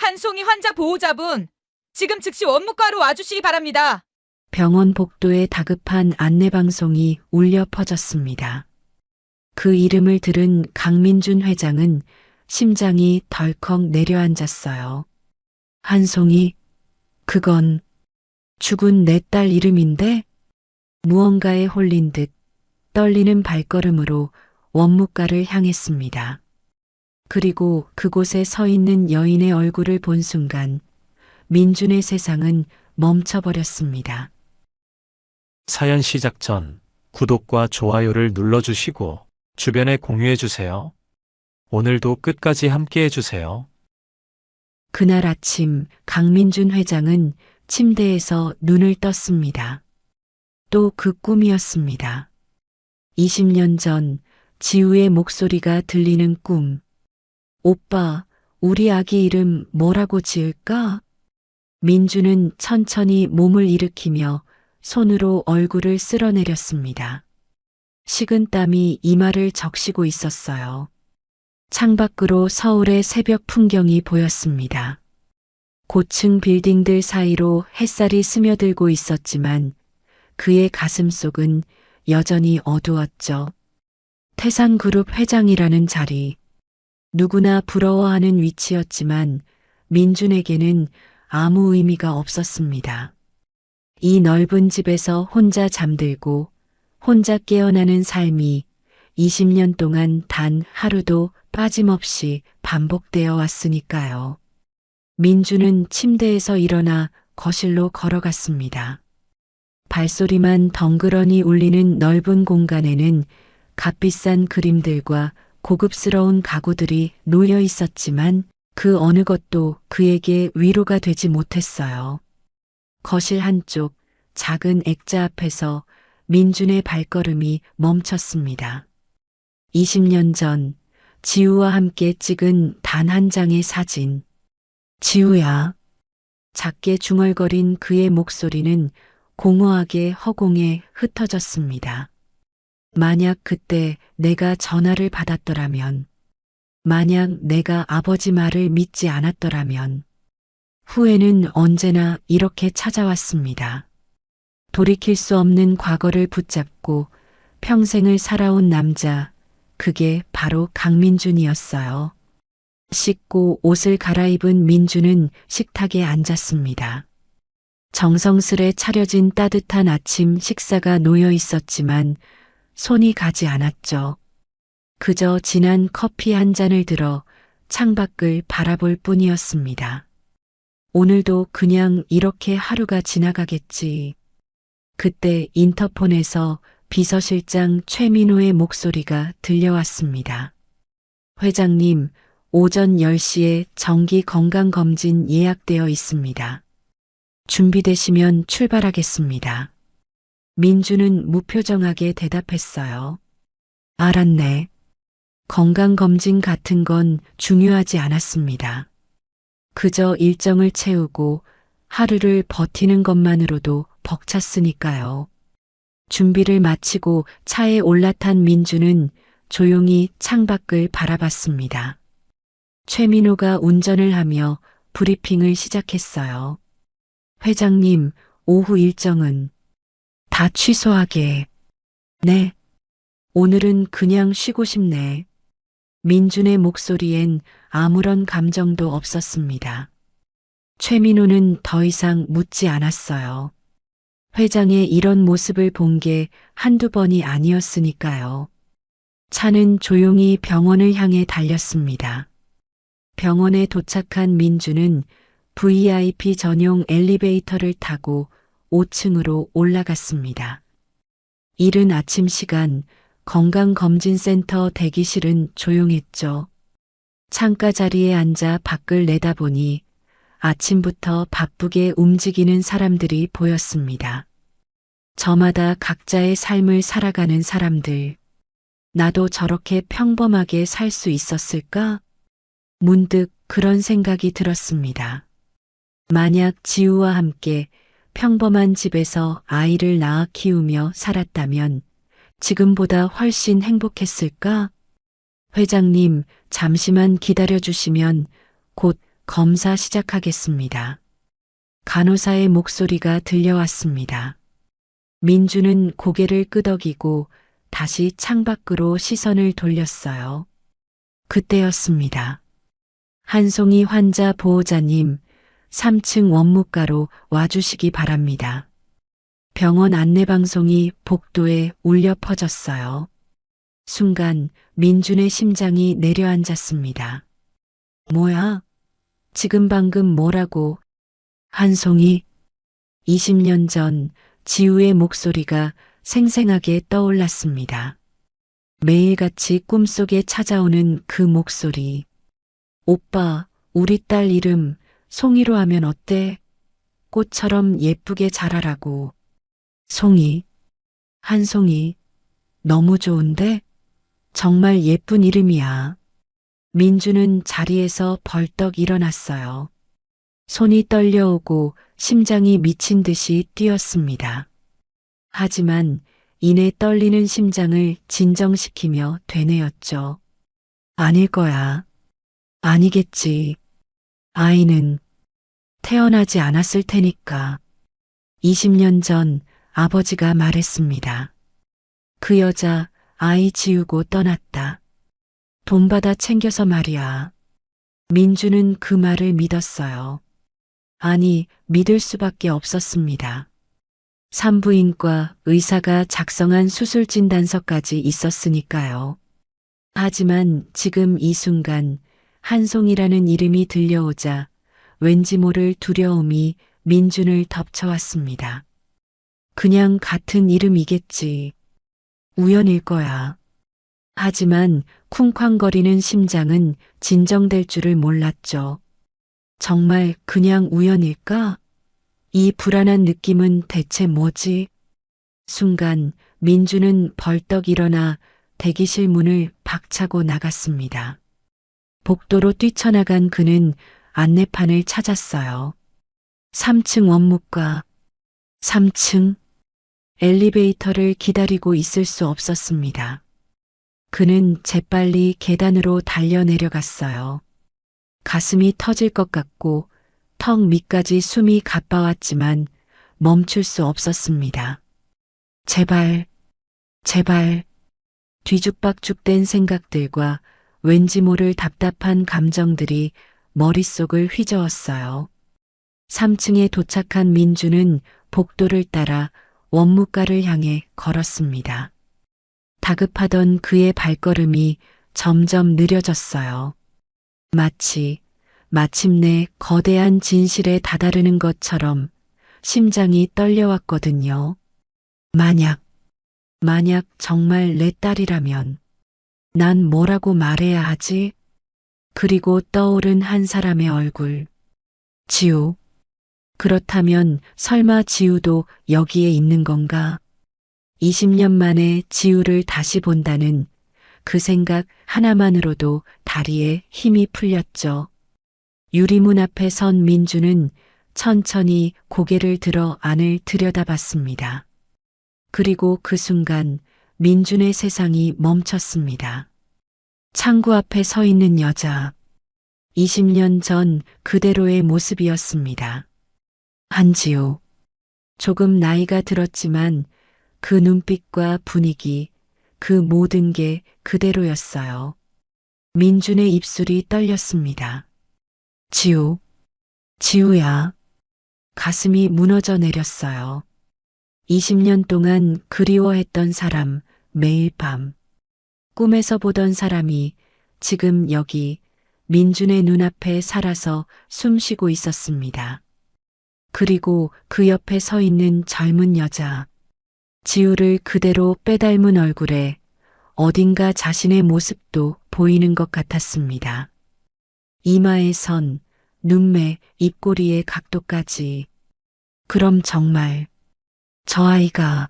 한송이 환자 보호자분, 지금 즉시 원무과로 와주시기 바랍니다. 병원 복도에 다급한 안내방송이 울려 퍼졌습니다. 그 이름을 들은 강민준 회장은 심장이 덜컥 내려앉았어요. 한송이, 그건 죽은 내 딸 이름인데? 무언가에 홀린 듯 떨리는 발걸음으로 원무과를 향했습니다. 그리고 그곳에 서 있는 여인의 얼굴을 본 순간 민준의 세상은 멈춰버렸습니다. 사연 시작 전 구독과 좋아요를 눌러주시고 주변에 공유해주세요. 오늘도 끝까지 함께해주세요. 그날 아침 강민준 회장은 침대에서 눈을 떴습니다. 또 그 꿈이었습니다. 20년 전 지우의 목소리가 들리는 꿈. 오빠, 우리 아기 이름 뭐라고 지을까? 민준은 천천히 몸을 일으키며 손으로 얼굴을 쓸어내렸습니다. 식은 땀이 이마를 적시고 있었어요. 창밖으로 서울의 새벽 풍경이 보였습니다. 고층 빌딩들 사이로 햇살이 스며들고 있었지만 그의 가슴 속은 여전히 어두웠죠. 태산그룹 회장이라는 자리. 누구나 부러워하는 위치였지만 민준에게는 아무 의미가 없었습니다. 이 넓은 집에서 혼자 잠들고 혼자 깨어나는 삶이 20년 동안 단 하루도 빠짐없이 반복되어 왔으니까요. 민준은 침대에서 일어나 거실로 걸어갔습니다. 발소리만 덩그러니 울리는 넓은 공간에는 값비싼 그림들과 고급스러운 가구들이 놓여 있었지만 그 어느 것도 그에게 위로가 되지 못했어요. 거실 한쪽 작은 액자 앞에서 민준의 발걸음이 멈췄습니다. 20년 전 지우와 함께 찍은 단 한 장의 사진. 지우야. 작게 중얼거린 그의 목소리는 공허하게 허공에 흩어졌습니다. 만약 그때 내가 전화를 받았더라면, 만약 내가 아버지 말을 믿지 않았더라면, 후회는 언제나 이렇게 찾아왔습니다. 돌이킬 수 없는 과거를 붙잡고 평생을 살아온 남자, 그게 바로 강민준이었어요. 씻고 옷을 갈아입은 민준은 식탁에 앉았습니다. 정성스레 차려진 따뜻한 아침 식사가 놓여 있었지만 손이 가지 않았죠. 그저 진한 커피 한 잔을 들어 창밖을 바라볼 뿐이었습니다. 오늘도 그냥 이렇게 하루가 지나가겠지. 그때 인터폰에서 비서실장 최민호의 목소리가 들려왔습니다. 회장님, 오전 10시에 정기 건강검진 예약되어 있습니다. 준비되시면 출발하겠습니다. 민준은 무표정하게 대답했어요. 알았네. 건강검진 같은 건 중요하지 않았습니다. 그저 일정을 채우고 하루를 버티는 것만으로도 벅찼으니까요. 준비를 마치고 차에 올라탄 민준은 조용히 창밖을 바라봤습니다. 최민호가 운전을 하며 브리핑을 시작했어요. 회장님, 오후 일정은 다 취소하게. 네. 오늘은 그냥 쉬고 싶네. 민준의 목소리엔 아무런 감정도 없었습니다. 최민호는 더 이상 묻지 않았어요. 회장의 이런 모습을 본 게 한두 번이 아니었으니까요. 차는 조용히 병원을 향해 달렸습니다. 병원에 도착한 민준은 VIP 전용 엘리베이터를 타고 5층으로 올라갔습니다. 이른 아침 시간 건강검진센터 대기실은 조용했죠. 창가 자리에 앉아 밖을 내다보니 아침부터 바쁘게 움직이는 사람들이 보였습니다. 저마다 각자의 삶을 살아가는 사람들. 나도 저렇게 평범하게 살 수 있었을까? 문득 그런 생각이 들었습니다. 만약 지우와 함께 평범한 집에서 아이를 낳아 키우며 살았다면 지금보다 훨씬 행복했을까? 회장님, 잠시만 기다려 주시면 곧 검사 시작하겠습니다. 간호사의 목소리가 들려왔습니다. 민주는 고개를 끄덕이고 다시 창밖으로 시선을 돌렸어요. 그때였습니다. 한송이 환자 보호자님, 3층 원무과로 와주시기 바랍니다. 병원 안내방송이 복도에 울려 퍼졌어요. 순간 민준의 심장이 내려앉았습니다. 뭐야? 지금 방금 뭐라고? 한송이. 20년 전 지우의 목소리가 생생하게 떠올랐습니다. 매일같이 꿈속에 찾아오는 그 목소리. 오빠, 우리 딸 이름 송이로 하면 어때? 꽃처럼 예쁘게 자라라고. 송이. 한송이. 너무 좋은데? 정말 예쁜 이름이야. 민주는 자리에서 벌떡 일어났어요. 손이 떨려오고 심장이 미친 듯이 뛰었습니다. 하지만 이내 떨리는 심장을 진정시키며 되뇌었죠. 아닐 거야. 아니겠지. 아이는 태어나지 않았을 테니까. 20년 전 아버지가 말했습니다. 그 여자 아이 지우고 떠났다. 돈 받아 챙겨서 말이야. 민주는 그 말을 믿었어요. 아니, 믿을 수밖에 없었습니다. 산부인과 의사가 작성한 수술 진단서까지 있었으니까요. 하지만 지금 이 순간 한송이라는 이름이 들려오자 왠지 모를 두려움이 민준을 덮쳐왔습니다. 그냥 같은 이름이겠지. 우연일 거야. 하지만 쿵쾅거리는 심장은 진정될 줄을 몰랐죠. 정말 그냥 우연일까? 이 불안한 느낌은 대체 뭐지? 순간 민주는 벌떡 일어나 대기실 문을 박차고 나갔습니다. 복도로 뛰쳐나간 그는 안내판을 찾았어요. 3층 원무과. 3층. 엘리베이터를 기다리고 있을 수 없었습니다. 그는 재빨리 계단으로 달려 내려갔어요. 가슴이 터질 것 같고 턱 밑까지 숨이 가빠왔지만 멈출 수 없었습니다. 제발, 제발. 뒤죽박죽된 생각들과 왠지 모를 답답한 감정들이 머릿속을 휘저었어요. 3층에 도착한 민주는 복도를 따라 원무과를 향해 걸었습니다. 다급하던 그의 발걸음이 점점 느려졌어요. 마치 마침내 거대한 진실에 다다르는 것처럼 심장이 떨려왔거든요. 만약 정말 내 딸이라면 난 뭐라고 말해야 하지? 그리고 떠오른 한 사람의 얼굴. 지우. 그렇다면 설마 지우도 여기에 있는 건가? 20년 만에 지우를 다시 본다는 그 생각 하나만으로도 다리에 힘이 풀렸죠. 유리문 앞에 선 민주는 천천히 고개를 들어 안을 들여다봤습니다. 그리고 그 순간 민준의 세상이 멈췄습니다. 창구 앞에 서 있는 여자. 20년 전 그대로의 모습이었습니다. 한지우. 조금 나이가 들었지만 그 눈빛과 분위기, 그 모든 게 그대로였어요. 민준의 입술이 떨렸습니다. 지우. 지우야. 가슴이 무너져 내렸어요. 20년 동안 그리워했던 사람, 매일 밤. 꿈에서 보던 사람이 지금 여기 민준의 눈앞에 살아서 숨쉬고 있었습니다. 그리고 그 옆에 서 있는 젊은 여자. 지우를 그대로 빼닮은 얼굴에 어딘가 자신의 모습도 보이는 것 같았습니다. 이마의 선, 눈매, 입꼬리의 각도까지. 그럼 정말 저 아이가.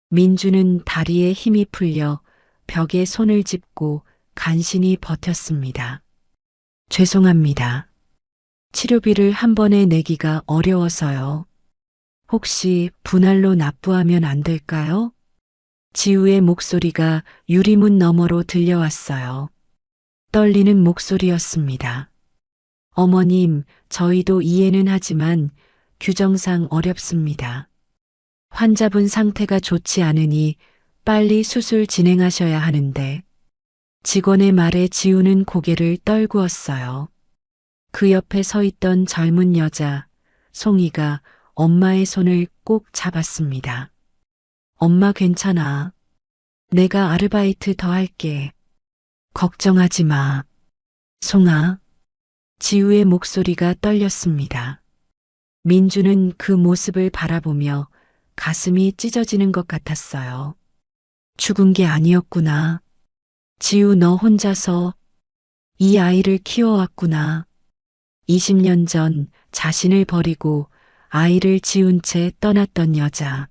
민주는 다리에 힘이 풀려 벽에 손을 짚고 간신히 버텼습니다. 죄송합니다. 치료비를 한 번에 내기가 어려워서요. 혹시 분할로 납부하면 안 될까요? 지우의 목소리가 유리문 너머로 들려왔어요. 떨리는 목소리였습니다. 어머님, 저희도 이해는 하지만 규정상 어렵습니다. 환자분 상태가 좋지 않으니 빨리 수술 진행하셔야 하는데 직원의 말에 지우는 고개를 떨구었어요. 그 옆에 서 있던 젊은 여자, 송이가 엄마의 손을 꼭 잡았습니다. 엄마 괜찮아. 내가 아르바이트 더 할게. 걱정하지 마. 송아. 지우의 목소리가 떨렸습니다. 민주는 그 모습을 바라보며 가슴이 찢어지는 것 같았어요. 죽은 게 아니었구나. 지우 너 혼자서 이 아이를 키워왔구나. 20년 전 자신을 버리고 아이를 지운 채 떠났던 여자.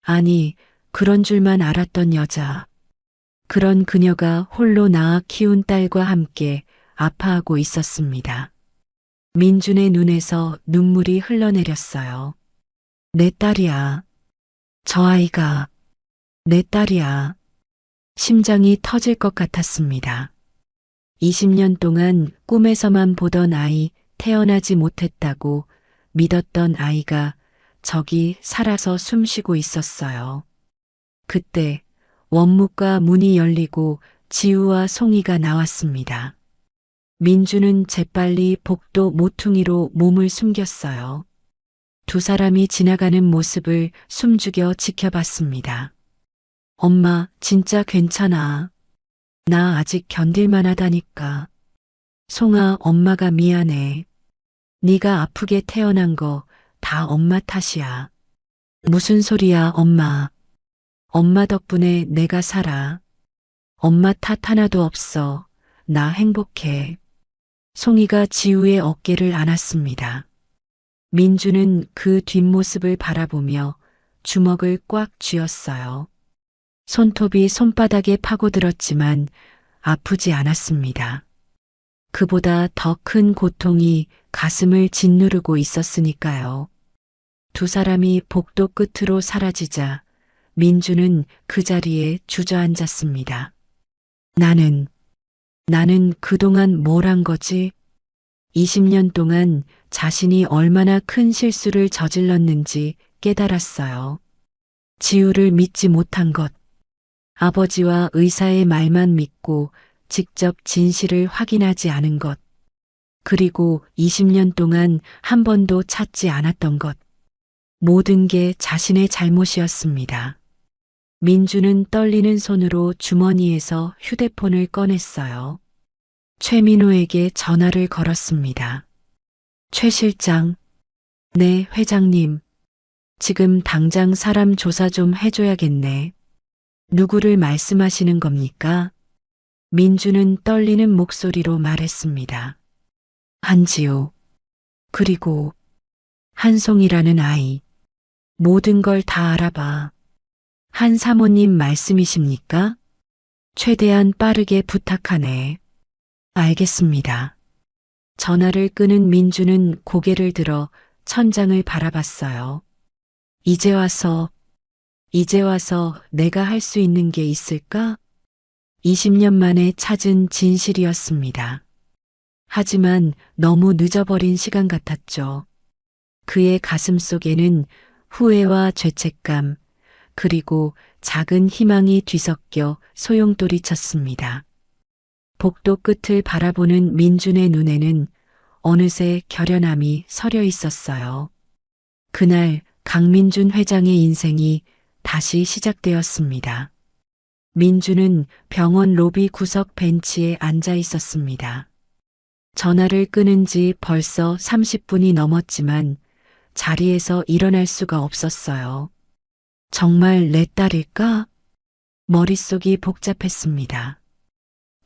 아니, 그런 줄만 알았던 여자. 그런 그녀가 홀로 낳아 키운 딸과 함께 아파하고 있었습니다. 민준의 눈에서 눈물이 흘러내렸어요. 내 딸이야. 저 아이가 내 딸이야. 심장이 터질 것 같았습니다. 20년 동안 꿈에서만 보던 아이, 태어나지 못했다고 믿었던 아이가 저기 살아서 숨쉬고 있었어요. 그때 원무과 문이 열리고 지우와 송이가 나왔습니다. 민주는 재빨리 복도 모퉁이로 몸을 숨겼어요. 두 사람이 지나가는 모습을 숨죽여 지켜봤습니다. 엄마, 진짜 괜찮아. 나 아직 견딜만 하다니까. 송아, 엄마가 미안해. 네가 아프게 태어난 거 다 엄마 탓이야. 무슨 소리야, 엄마. 엄마 덕분에 내가 살아. 엄마 탓 하나도 없어. 나 행복해. 송이가 지우의 어깨를 안았습니다. 민주는 그 뒷모습을 바라보며 주먹을 꽉 쥐었어요. 손톱이 손바닥에 파고들었지만 아프지 않았습니다. 그보다 더 큰 고통이 가슴을 짓누르고 있었으니까요. 두 사람이 복도 끝으로 사라지자 민주는 그 자리에 주저앉았습니다. 나는 그동안 뭘 한 거지? 20년 동안 자신이 얼마나 큰 실수를 저질렀는지 깨달았어요. 지우를 믿지 못한 것, 아버지와 의사의 말만 믿고 직접 진실을 확인하지 않은 것, 그리고 20년 동안 한 번도 찾지 않았던 것, 모든 게 자신의 잘못이었습니다. 민주는 떨리는 손으로 주머니에서 휴대폰을 꺼냈어요. 최민호에게 전화를 걸었습니다. 최 실장. 네, 회장님. 지금 당장 사람 조사 좀 해줘야겠네. 누구를 말씀하시는 겁니까? 민주는 떨리는 목소리로 말했습니다. 한지우. 그리고 한송이라는 아이. 모든 걸 다 알아봐. 한 사모님 말씀이십니까? 최대한 빠르게 부탁하네. 알겠습니다. 전화를 끄는 민주는 고개를 들어 천장을 바라봤어요. 이제 와서 내가 할 수 있는 게 있을까? 20년 만에 찾은 진실이었습니다. 하지만 너무 늦어버린 시간 같았죠. 그의 가슴 속에는 후회와 죄책감, 그리고 작은 희망이 뒤섞여 소용돌이 쳤습니다. 복도 끝을 바라보는 민준의 눈에는 어느새 결연함이 서려 있었어요. 그날 강민준 회장의 인생이 다시 시작되었습니다. 민준은 병원 로비 구석 벤치에 앉아 있었습니다. 전화를 끊은 지 벌써 30분이 넘었지만 자리에서 일어날 수가 없었어요. 정말 내 딸일까? 머릿속이 복잡했습니다.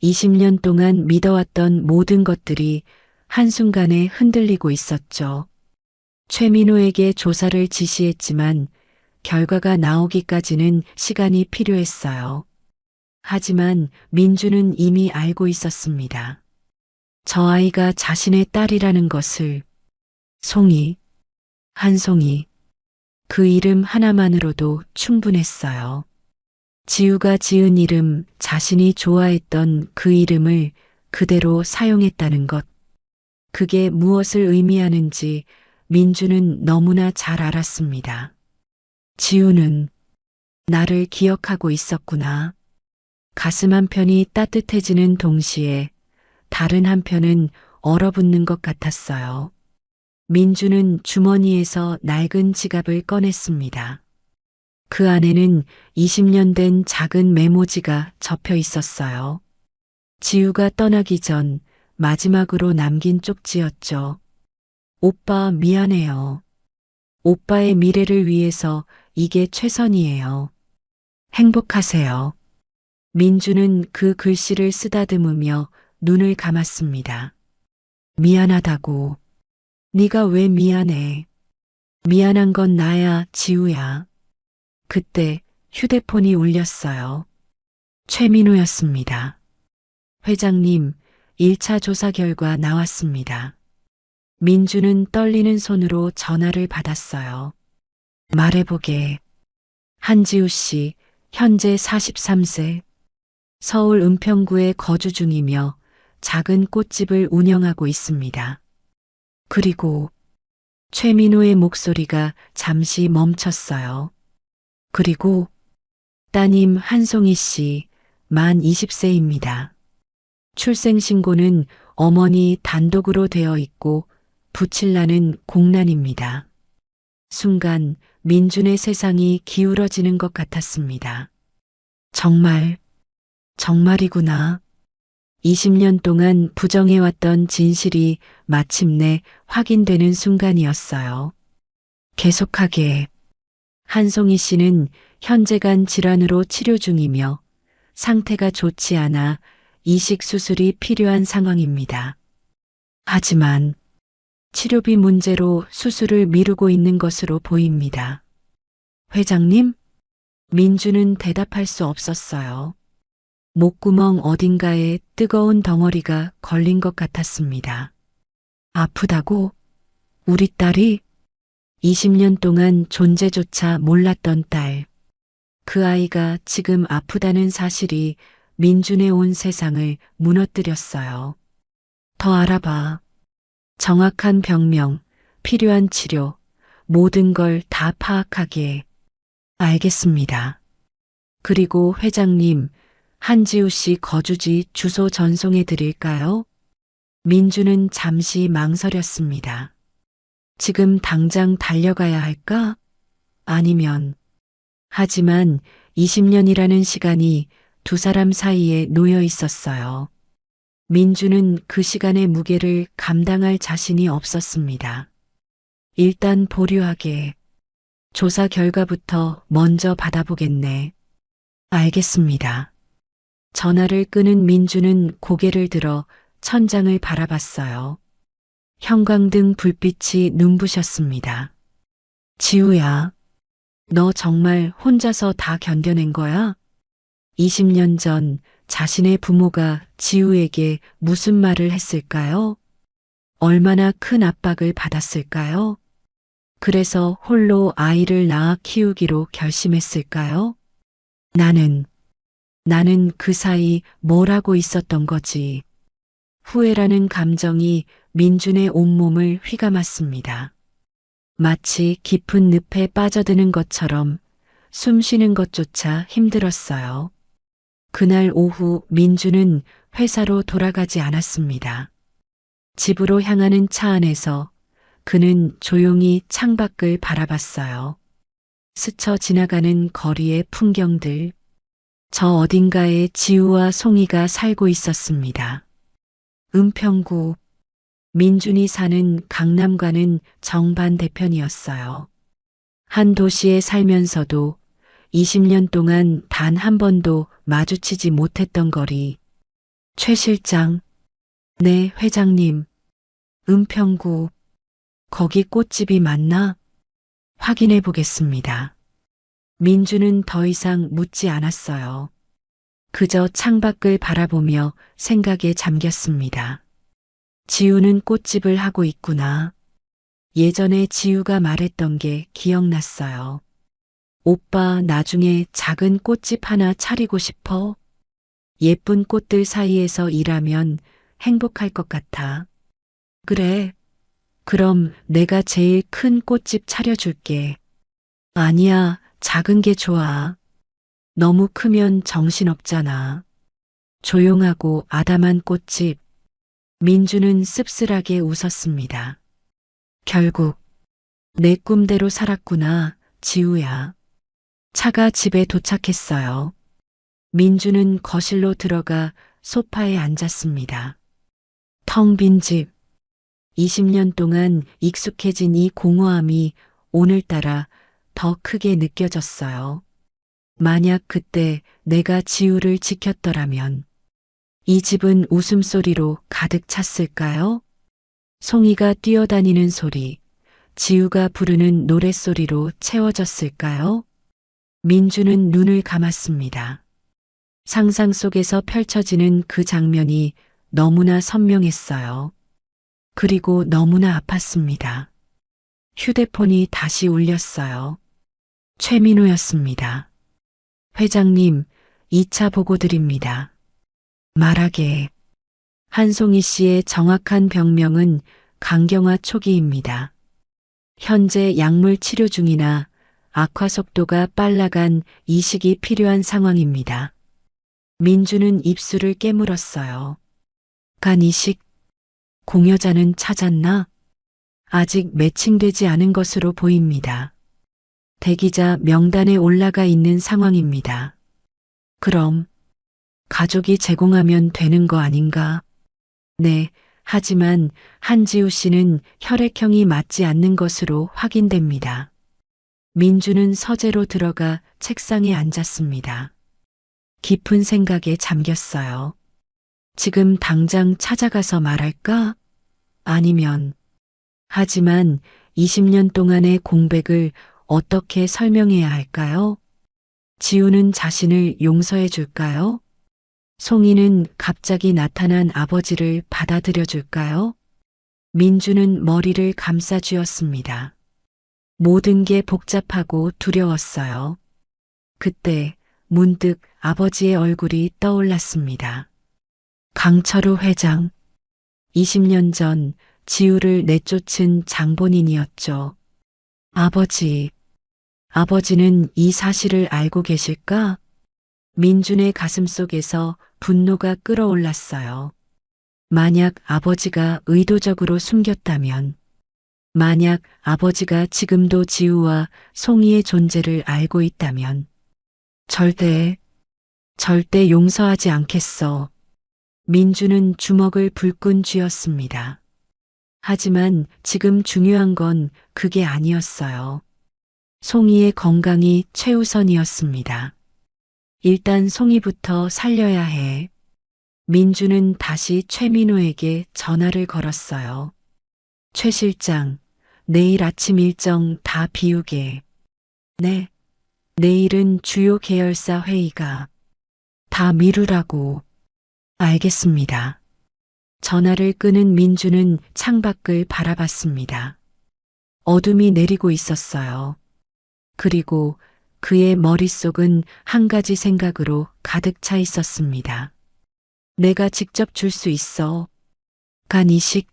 20년 동안 믿어왔던 모든 것들이 한순간에 흔들리고 있었죠. 최민호에게 조사를 지시했지만 결과가 나오기까지는 시간이 필요했어요. 하지만 민주는 이미 알고 있었습니다. 저 아이가 자신의 딸이라는 것을. 송이, 한송이. 그 이름 하나만으로도 충분했어요. 지우가 지은 이름, 자신이 좋아했던 그 이름을 그대로 사용했다는 것. 그게 무엇을 의미하는지 민주는 너무나 잘 알았습니다. 지우는 나를 기억하고 있었구나. 가슴 한편이 따뜻해지는 동시에 다른 한편은 얼어붙는 것 같았어요. 민주는 주머니에서 낡은 지갑을 꺼냈습니다. 그 안에는 20년 된 작은 메모지가 접혀 있었어요. 지우가 떠나기 전 마지막으로 남긴 쪽지였죠. 오빠 미안해요. 오빠의 미래를 위해서 이게 최선이에요. 행복하세요. 민주는 그 글씨를 쓰다듬으며 눈을 감았습니다. 미안하다고. 네가 왜 미안해? 미안한 건 나야, 지우야. 그때 휴대폰이 울렸어요. 최민우였습니다. 회장님, 1차 조사 결과 나왔습니다. 민주는 떨리는 손으로 전화를 받았어요. 말해보게. 한지우 씨, 현재 43세, 서울 은평구에 거주 중이며 작은 꽃집을 운영하고 있습니다. 그리고 최민호의 목소리가 잠시 멈췄어요. 그리고 따님 한송이 씨, 만 20세입니다. 출생신고는 어머니 단독으로 되어 있고 부칠라는 공란입니다. 순간 민준의 세상이 기울어지는 것 같았습니다. 정말이구나. 20년 동안 부정해왔던 진실이 마침내 확인되는 순간이었어요. 계속하게. 한송이 씨는 현재간 질환으로 치료 중이며 상태가 좋지 않아 이식 수술이 필요한 상황입니다. 하지만 치료비 문제로 수술을 미루고 있는 것으로 보입니다. 회장님? 민주는 대답할 수 없었어요. 목구멍 어딘가에 뜨거운 덩어리가 걸린 것 같았습니다. 아프다고? 우리 딸이? 20년 동안 존재조차 몰랐던 딸. 그 아이가 지금 아프다는 사실이 민준의 온 세상을 무너뜨렸어요. 더 알아봐. 정확한 병명, 필요한 치료, 모든 걸 다 파악하게. 알겠습니다. 그리고 회장님, 한지우 씨 거주지 주소 전송해 드릴까요? 민주는 잠시 망설였습니다. 지금 당장 달려가야 할까? 아니면. 하지만 20년이라는 시간이 두 사람 사이에 놓여 있었어요. 민주는 그 시간의 무게를 감당할 자신이 없었습니다. 일단 보류하게. 조사 결과부터 먼저 받아보겠네. 알겠습니다. 전화를 끊은 민주는 고개를 들어 천장을 바라봤어요. 형광등 불빛이 눈부셨습니다. 지우야, 너 정말 혼자서 다 견뎌낸 거야? 20년 전 자신의 부모가 지우에게 무슨 말을 했을까요? 얼마나 큰 압박을 받았을까요? 그래서 홀로 아이를 낳아 키우기로 결심했을까요? 나는 그 사이 뭘 하고 있었던 거지. 후회라는 감정이 민준의 온몸을 휘감았습니다. 마치 깊은 늪에 빠져드는 것처럼 숨 쉬는 것조차 힘들었어요. 그날 오후 민준은 회사로 돌아가지 않았습니다. 집으로 향하는 차 안에서 그는 조용히 창밖을 바라봤어요. 스쳐 지나가는 거리의 풍경들. 저 어딘가에 지우와 송이가 살고 있었습니다. 은평구. 민준이 사는 강남과는 정반대편이었어요. 한 도시에 살면서도 20년 동안 단 한 번도 마주치지 못했던 거리. 최 실장. 네, 회장님. 은평구. 거기 꽃집이 맞나? 확인해 보겠습니다. 민주는 더 이상 묻지 않았어요. 그저 창밖을 바라보며 생각에 잠겼습니다. 지우는 꽃집을 하고 있구나. 예전에 지우가 말했던 게 기억났어요. 오빠 나중에 작은 꽃집 하나 차리고 싶어? 예쁜 꽃들 사이에서 일하면 행복할 것 같아. 그래. 그럼 내가 제일 큰 꽃집 차려줄게. 아니야, 작은 게 좋아. 너무 크면 정신없잖아. 조용하고 아담한 꽃집. 민주는 씁쓸하게 웃었습니다. 결국 내 꿈대로 살았구나, 지우야. 차가 집에 도착했어요. 민주는 거실로 들어가 소파에 앉았습니다. 텅 빈 집. 20년 동안 익숙해진 이 공허함이 오늘따라 더 크게 느껴졌어요. 만약 그때 내가 지우를 지켰더라면 이 집은 웃음소리로 가득 찼을까요? 송이가 뛰어다니는 소리, 지우가 부르는 노랫소리로 채워졌을까요? 민주는 눈을 감았습니다. 상상 속에서 펼쳐지는 그 장면이 너무나 선명했어요. 그리고 너무나 아팠습니다. 휴대폰이 다시 울렸어요. 최민호였습니다. 회장님, 2차 보고 드립니다. 말하게. 한송이 씨의 정확한 병명은 간경화 초기입니다. 현재 약물 치료 중이나 악화 속도가 빨라간 이식이 필요한 상황입니다. 민주는 입술을 깨물었어요. 간 이식? 공여자는 찾았나? 아직 매칭되지 않은 것으로 보입니다. 대기자 명단에 올라가 있는 상황입니다. 그럼 가족이 제공하면 되는 거 아닌가? 네, 하지만 한지우 씨는 혈액형이 맞지 않는 것으로 확인됩니다. 민주는 서재로 들어가 책상에 앉았습니다. 깊은 생각에 잠겼어요. 지금 당장 찾아가서 말할까? 아니면, 하지만 20년 동안의 공백을 어떻게 설명해야 할까요? 지우는 자신을 용서해 줄까요? 송이는 갑자기 나타난 아버지를 받아들여 줄까요? 민주는 머리를 감싸 쥐었습니다. 모든 게 복잡하고 두려웠어요. 그때 문득 아버지의 얼굴이 떠올랐습니다. 강철우 회장. 20년 전 지우를 내쫓은 장본인이었죠. 아버지는 이 사실을 알고 계실까? 민준의 가슴 속에서 분노가 끓어올랐어요. 만약 아버지가 의도적으로 숨겼다면, 만약 아버지가 지금도 지우와 송이의 존재를 알고 있다면, 절대 용서하지 않겠어. 민주는 주먹을 불끈 쥐었습니다. 하지만 지금 중요한 건 그게 아니었어요. 송이의 건강이 최우선이었습니다. 일단 송이부터 살려야 해. 민주는 다시 최민호에게 전화를 걸었어요. 최 실장, 내일 아침 일정 다 비우게. 네, 내일은 주요 계열사 회의가. 다 미루라고. 알겠습니다. 전화를 끄는 민주는 창밖을 바라봤습니다. 어둠이 내리고 있었어요. 그리고 그의 머릿속은 한 가지 생각으로 가득 차 있었습니다. 내가 직접 줄 수 있어. 간 이식.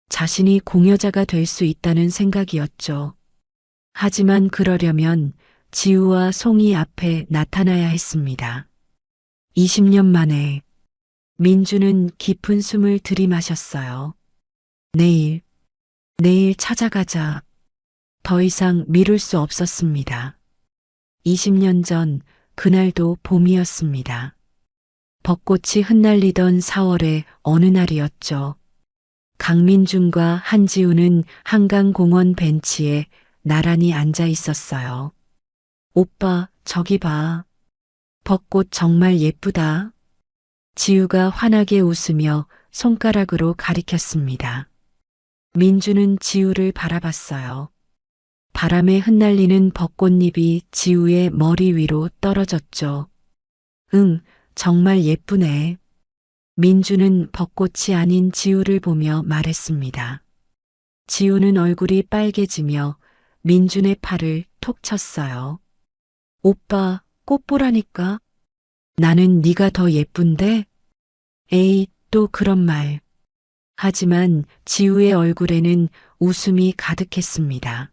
자신이 공여자가 될 수 있다는 생각이었죠. 하지만 그러려면 지우와 송이 앞에 나타나야 했습니다. 20년 만에 민주는 깊은 숨을 들이마셨어요. 내일 찾아가자. 더 이상 미룰 수 없었습니다. 20년 전 그날도 봄이었습니다. 벚꽃이 흩날리던 4월의 어느 날이었죠. 강민준과 한지우는 한강공원 벤치에 나란히 앉아 있었어요. 오빠, 저기 봐. 벚꽃 정말 예쁘다. 지우가 환하게 웃으며 손가락으로 가리켰습니다. 민주는 지우를 바라봤어요. 바람에 흩날리는 벚꽃잎이 지우의 머리 위로 떨어졌죠. 응, 정말 예쁘네. 민주는 벚꽃이 아닌 지우를 보며 말했습니다. 지우는 얼굴이 빨개지며 민준의 팔을 톡 쳤어요. 오빠, 꽃 보라니까. 나는 네가 더 예쁜데? 에이, 또 그런 말. 하지만 지우의 얼굴에는 웃음이 가득했습니다.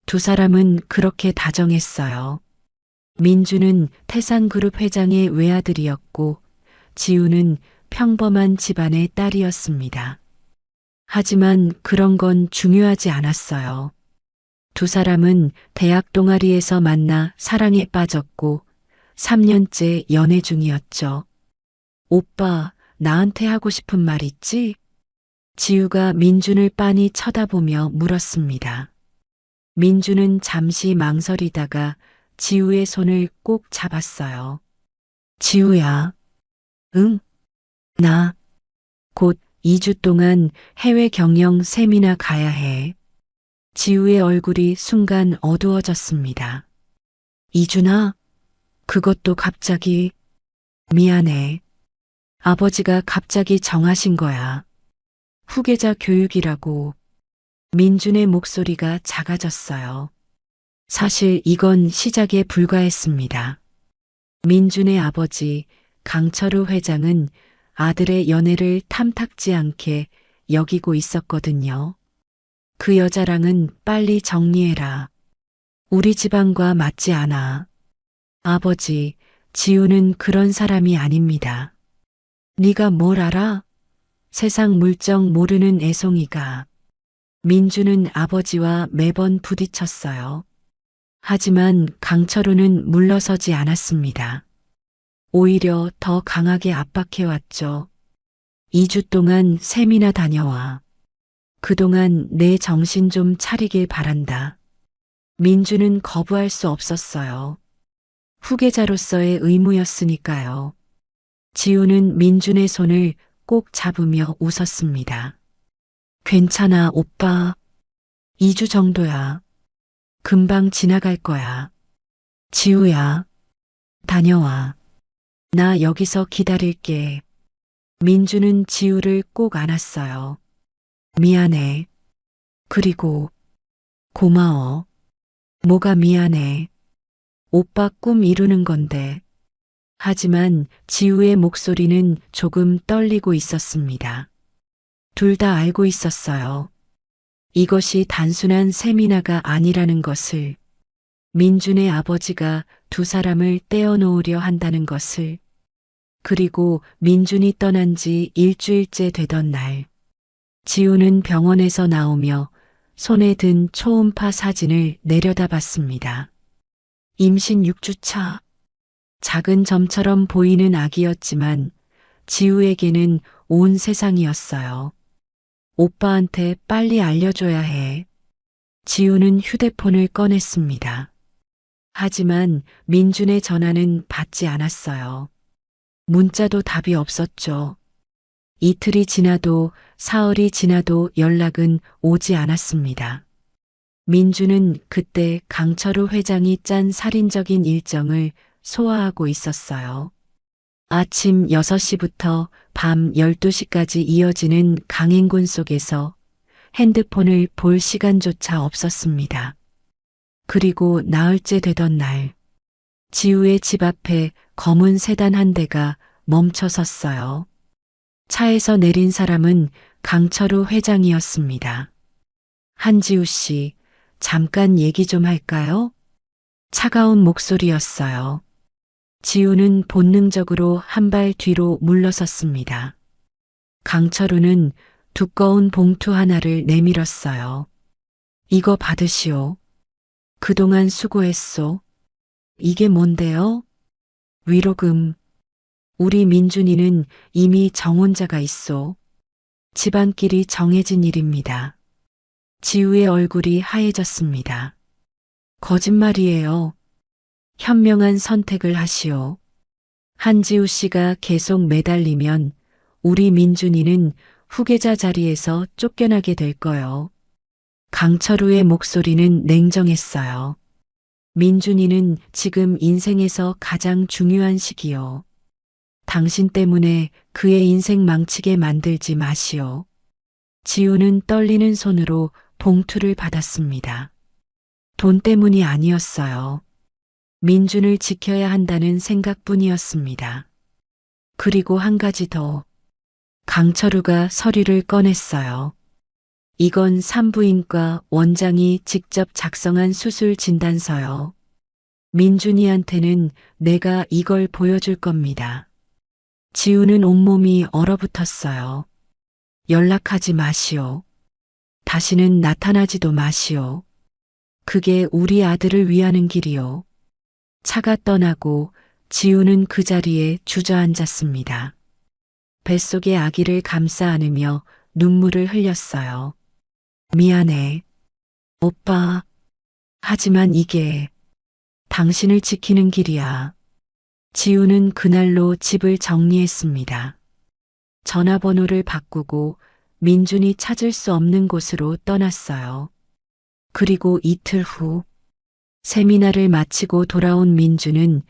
두 사람은 그렇게 다정했어요. 민주는 태산그룹 회장의 외아들이었고 지우는 평범한 집안의 딸이었습니다. 하지만 그런 건 중요하지 않았어요. 두 사람은 대학 동아리에서 만나 사랑에 빠졌고 3년째 연애 중이었죠. 오빠, 나한테 하고 싶은 말 있지? 지우가 민준을 빤히 쳐다보며 물었습니다. 민준은 잠시 망설이다가 지우의 손을 꼭 잡았어요. 지우야. 응? 나 곧 2주 동안 해외 경영 세미나 가야 해. 지우의 얼굴이 순간 어두워졌습니다. 2주나? 그것도 갑자기. 미안해. 아버지가 갑자기 정하신 거야. 후계자 교육이라고. 민준의 목소리가 작아졌어요. 사실 이건 시작에 불과했습니다. 민준의 아버지 강철우 회장은 아들의 연애를 탐탁지 않게 여기고 있었거든요. 그 여자랑은 빨리 정리해라. 우리 집안과 맞지 않아. 아버지, 지우는 그런 사람이 아닙니다. 네가 뭘 알아? 세상 물정 모르는 애송이가. 민주는 아버지와 매번 부딪혔어요. 하지만 강철우는 물러서지 않았습니다. 오히려 더 강하게 압박해왔죠. 2주 동안 세미나 다녀와. 그동안 내 정신 좀 차리길 바란다. 민주는 거부할 수 없었어요. 후계자로서의 의무였으니까요. 지우는 민준의 손을 꼭 잡으며 웃었습니다. 괜찮아, 오빠. 2주 정도야. 금방 지나갈 거야. 지우야, 다녀와. 나 여기서 기다릴게. 민주는 지우를 꼭 안았어요. 미안해. 그리고 고마워. 뭐가 미안해. 오빠 꿈 이루는 건데. 하지만 지우의 목소리는 조금 떨리고 있었습니다. 둘 다 알고 있었어요. 이것이 단순한 세미나가 아니라는 것을. 민준의 아버지가 두 사람을 떼어놓으려 한다는 것을. 그리고 민준이 떠난 지 일주일째 되던 날. 지우는 병원에서 나오며 손에 든 초음파 사진을 내려다봤습니다. 임신 6주차. 작은 점처럼 보이는 아기였지만 지우에게는 온 세상이었어요. 오빠한테 빨리 알려줘야 해. 지우는 휴대폰을 꺼냈습니다. 하지만 민준의 전화는 받지 않았어요. 문자도 답이 없었죠. 이틀이 지나도 사흘이 지나도 연락은 오지 않았습니다. 민준은 그때 강철우 회장이 짠 살인적인 일정을 소화하고 있었어요. 아침 6시부터 밤 12시까지 이어지는 강행군 속에서 핸드폰을 볼 시간조차 없었습니다. 그리고 나흘째 되던 날, 지우의 집 앞에 검은 세단 한 대가 멈춰 섰어요. 차에서 내린 사람은 강철우 회장이었습니다. 한지우 씨, 잠깐 얘기 좀 할까요? 차가운 목소리였어요. 지우는 본능적으로 한 발 뒤로 물러섰습니다. 강철우는 두꺼운 봉투 하나를 내밀었어요. 이거 받으시오. 그동안 수고했소. 이게 뭔데요? 위로금. 우리 민준이는 이미 정혼자가 있소. 집안끼리 정해진 일입니다. 지우의 얼굴이 하얘졌습니다. 거짓말이에요. 현명한 선택을 하시오. 한지우 씨가 계속 매달리면 우리 민준이는 후계자 자리에서 쫓겨나게 될 거요. 강철우의 목소리는 냉정했어요. 민준이는 지금 인생에서 가장 중요한 시기요. 당신 때문에 그의 인생 망치게 만들지 마시오. 지우는 떨리는 손으로 봉투를 받았습니다. 돈 때문이 아니었어요. 민준을 지켜야 한다는 생각뿐이었습니다. 그리고 한 가지 더. 강철우가 서류를 꺼냈어요. 이건 산부인과 원장이 직접 작성한 수술 진단서요. 민준이한테는 내가 이걸 보여줄 겁니다. 지우는 온몸이 얼어붙었어요. 연락하지 마시오. 다시는 나타나지도 마시오. 그게 우리 아들을 위하는 길이요. 차가 떠나고 지우는 그 자리에 주저앉았습니다. 뱃속의 아기를 감싸 안으며 눈물을 흘렸어요. 미안해. 오빠. 하지만 이게 당신을 지키는 길이야. 지우는 그날로 집을 정리했습니다. 전화번호를 바꾸고 민준이 찾을 수 없는 곳으로 떠났어요. 그리고 이틀 후 세미나를 마치고 돌아온 민준은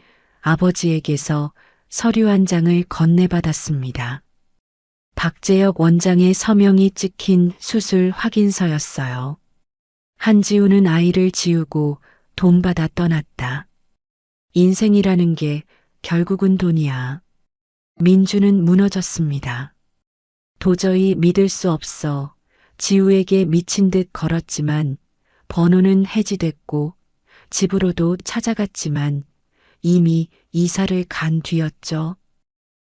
아버지에게서 서류 한 장을 건네받았습니다. 박재혁 원장의 서명이 찍힌 수술 확인서였어요. 한지우는 아이를 지우고 돈 받아 떠났다. 인생이라는 게 결국은 돈이야. 민준은 무너졌습니다. 도저히 믿을 수 없어 지우에게 미친 듯 걸었지만 번호는 해지됐고 집으로도 찾아갔지만 이미 이사를 간 뒤였죠.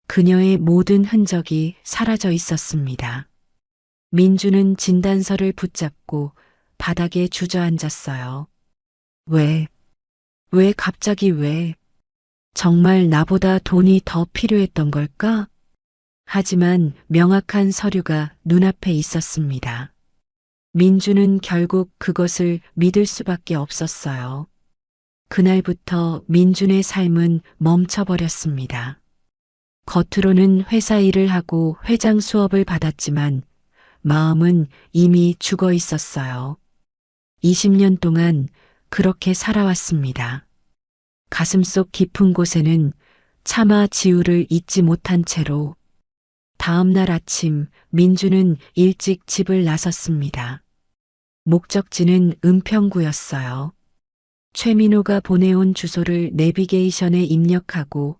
그녀의 모든 흔적이 사라져 있었습니다. 민준은 진단서를 붙잡고 바닥에 주저앉았어요. 왜 갑자기 왜? 정말 나보다 돈이 더 필요했던 걸까? 하지만 명확한 서류가 눈앞에 있었습니다. 민준은 결국 그것을 믿을 수밖에 없었어요. 그날부터 민준의 삶은 멈춰버렸습니다. 겉으로는 회사 일을 하고 회장 수업을 받았지만 마음은 이미 죽어 있었어요. 20년 동안 그렇게 살아왔습니다. 가슴속 깊은 곳에는 차마 지우를 잊지 못한 채로 다음 날 아침 민주는 일찍 집을 나섰습니다. 목적지는 은평구였어요. 최민호가 보내온 주소를 내비게이션에 입력하고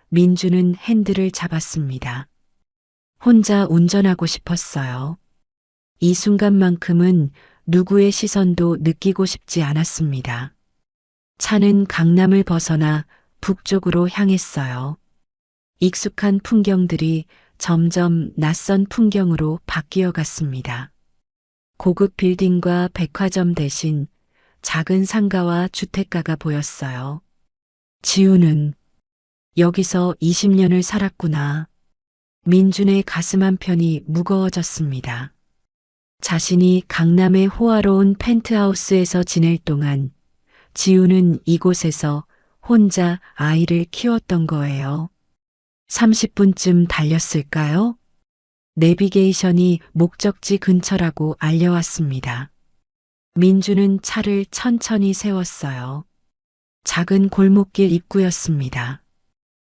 민주는 핸들을 잡았습니다. 혼자 운전하고 싶었어요. 이 순간만큼은 누구의 시선도 느끼고 싶지 않았습니다. 차는 강남을 벗어나 북쪽으로 향했어요. 익숙한 풍경들이 점점 낯선 풍경으로 바뀌어 갔습니다. 고급 빌딩과 백화점 대신 작은 상가와 주택가가 보였어요. 지우는 여기서 20년을 살았구나. 민준의 가슴 한편이 무거워졌습니다. 자신이 강남의 호화로운 펜트하우스에서 지낼 동안 지우는 이곳에서 혼자 아이를 키웠던 거예요. 30분쯤 달렸을까요? 내비게이션이 목적지 근처라고 알려왔습니다. 민주는 차를 천천히 세웠어요. 작은 골목길 입구였습니다.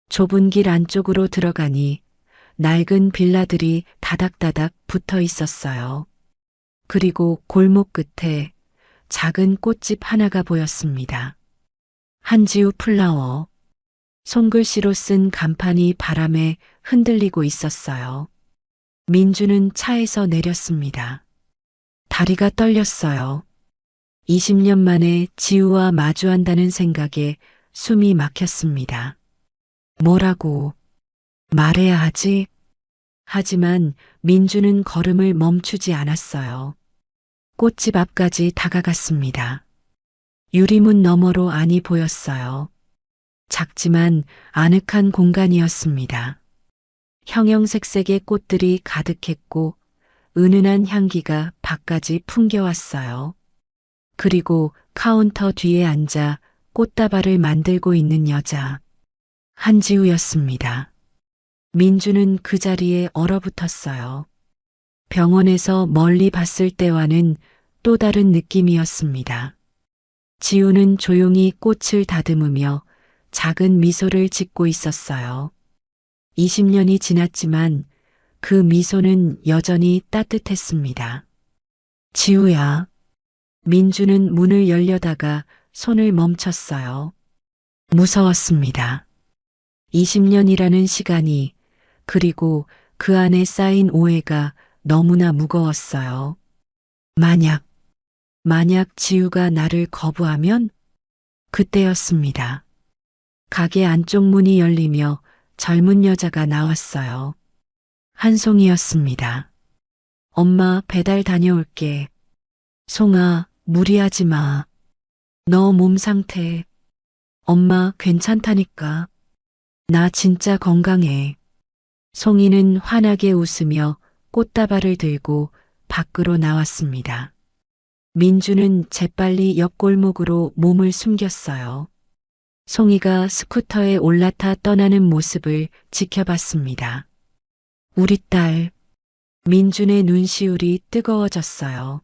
좁은 길 안쪽으로 들어가니 낡은 빌라들이 다닥다닥 붙어 있었어요. 그리고 골목 끝에 작은 꽃집 하나가 보였습니다. 한지우 플라워. 손글씨로 쓴 간판이 바람에 흔들리고 있었어요. 민주는 차에서 내렸습니다. 다리가 떨렸어요. 20년 만에 지우와 마주한다는 생각에 숨이 막혔습니다. 뭐라고 말해야 하지? 하지만 민주는 걸음을 멈추지 않았어요. 꽃집 앞까지 다가갔습니다. 유리문 너머로 안이 보였어요. 작지만 아늑한 공간이었습니다. 형형색색의 꽃들이 가득했고 은은한 향기가 밖까지 풍겨왔어요. 그리고 카운터 뒤에 앉아 꽃다발을 만들고 있는 여자. 한지우였습니다. 민주는 그 자리에 얼어붙었어요. 병원에서 멀리 봤을 때와는 또 다른 느낌이었습니다. 지우는 조용히 꽃을 다듬으며 작은 미소를 짓고 있었어요. 20년이 지났지만 그 미소는 여전히 따뜻했습니다. 지우야. 민주는 문을 열려다가 손을 멈췄어요. 무서웠습니다. 20년이라는 시간이, 그리고 그 안에 쌓인 오해가 너무나 무거웠어요. 만약 지우가 나를 거부하면? 그때였습니다. 가게 안쪽 문이 열리며 젊은 여자가 나왔어요. 한송이였습니다. 엄마, 배달 다녀올게. 송아, 무리하지 마. 너 몸 상태. 엄마, 괜찮다니까. 나 진짜 건강해. 송이는 환하게 웃으며 꽃다발을 들고 밖으로 나왔습니다. 민주는 재빨리 옆골목으로 몸을 숨겼어요. 송이가 스쿠터에 올라타 떠나는 모습을 지켜봤습니다. 우리 딸. 민준의 눈시울이 뜨거워졌어요.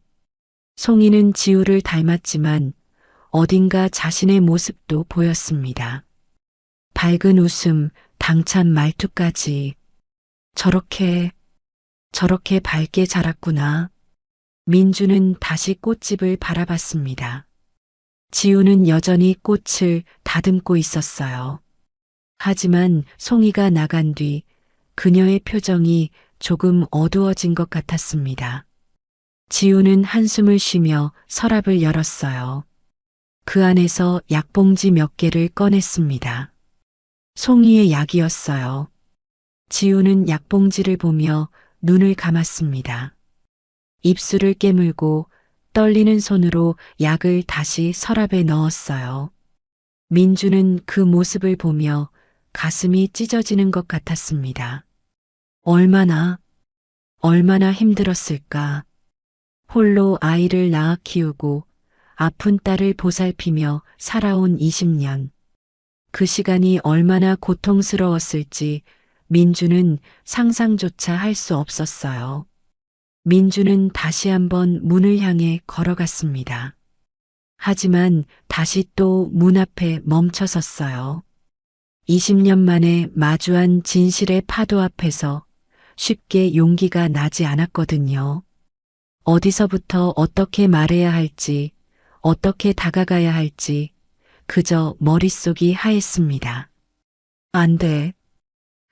송이는 지우를 닮았지만 어딘가 자신의 모습도 보였습니다. 밝은 웃음, 당찬 말투까지. 저렇게 밝게 자랐구나. 민주는 다시 꽃집을 바라봤습니다. 지우는 여전히 꽃을 다듬고 있었어요. 하지만 송이가 나간 뒤 그녀의 표정이 조금 어두워진 것 같았습니다. 지우는 한숨을 쉬며 서랍을 열었어요. 그 안에서 약봉지 몇 개를 꺼냈습니다. 송이의 약이었어요. 지우는 약봉지를 보며 눈을 감았습니다. 입술을 깨물고 떨리는 손으로 약을 다시 서랍에 넣었어요. 민주는 그 모습을 보며 가슴이 찢어지는 것 같았습니다. 얼마나 힘들었을까. 홀로 아이를 낳아 키우고 아픈 딸을 보살피며 살아온 20년. 그 시간이 얼마나 고통스러웠을지 민주는 상상조차 할 수 없었어요. 민주는 다시 한번 문을 향해 걸어갔습니다. 하지만 다시 또 문 앞에 멈춰섰어요. 20년 만에 마주한 진실의 파도 앞에서 쉽게 용기가 나지 않았거든요. 어디서부터 어떻게 말해야 할지, 어떻게 다가가야 할지 그저 머릿속이 하했습니다.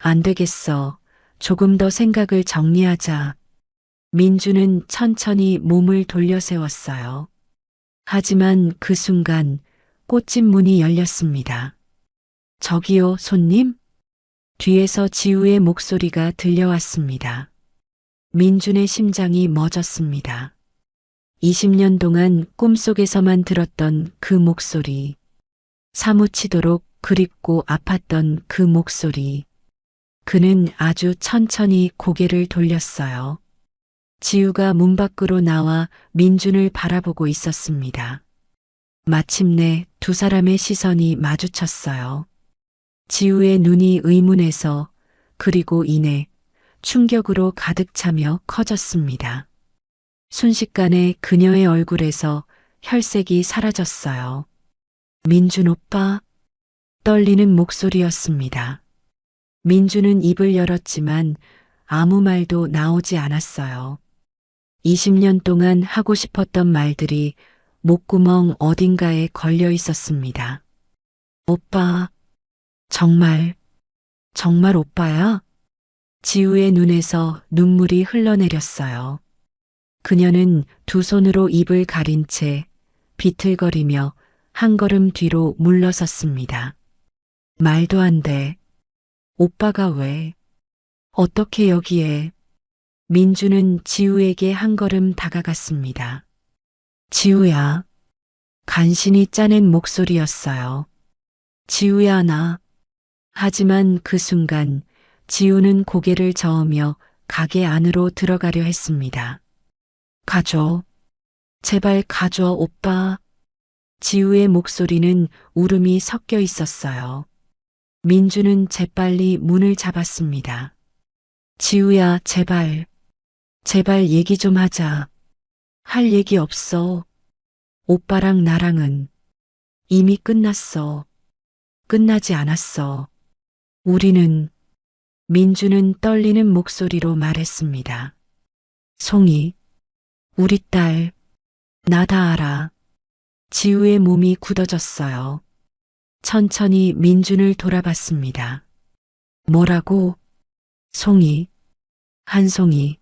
안 되겠어. 조금 더 생각을 정리하자. 민주는 천천히 몸을 돌려 세웠어요. 하지만 그 순간 꽃집 문이 열렸습니다. 저기요, 손님? 뒤에서 지우의 목소리가 들려왔습니다. 민준의 심장이 멎었습니다. 20년 동안 꿈속에서만 들었던 그 목소리. 사무치도록 그립고 아팠던 그 목소리. 그는 아주 천천히 고개를 돌렸어요. 지우가 문 밖으로 나와 민준을 바라보고 있었습니다. 마침내 두 사람의 시선이 마주쳤어요. 지우의 눈이 의문에서 그리고 이내 충격으로 가득 차며 커졌습니다. 순식간에 그녀의 얼굴에서 혈색이 사라졌어요. 민준 오빠? 떨리는 목소리였습니다. 민준은 입을 열었지만 아무 말도 나오지 않았어요. 20년 동안 하고 싶었던 말들이 목구멍 어딘가에 걸려 있었습니다. 오빠, 정말 오빠야? 지우의 눈에서 눈물이 흘러내렸어요. 그녀는 두 손으로 입을 가린 채 비틀거리며 한 걸음 뒤로 물러섰습니다. 말도 안 돼. 오빠가 왜? 어떻게 여기에? 민주는 지우에게 한 걸음 다가갔습니다. 지우야. 간신히 짜낸 목소리였어요. 지우야 나. 하지만 그 순간 지우는 고개를 저으며 가게 안으로 들어가려 했습니다. 가줘. 제발 가줘, 오빠. 지우의 목소리는 울음이 섞여 있었어요. 민주는 재빨리 문을 잡았습니다. 지우야, 제발 얘기 좀 하자. 할 얘기 없어. 오빠랑 나랑은 이미 끝났어. 끝나지 않았어. 우리는, 민주는 떨리는 목소리로 말했습니다. 송이, 우리 딸, 나 다 알아. 지우의 몸이 굳어졌어요. 천천히 민준을 돌아봤습니다. 뭐라고? 송이, 한송이,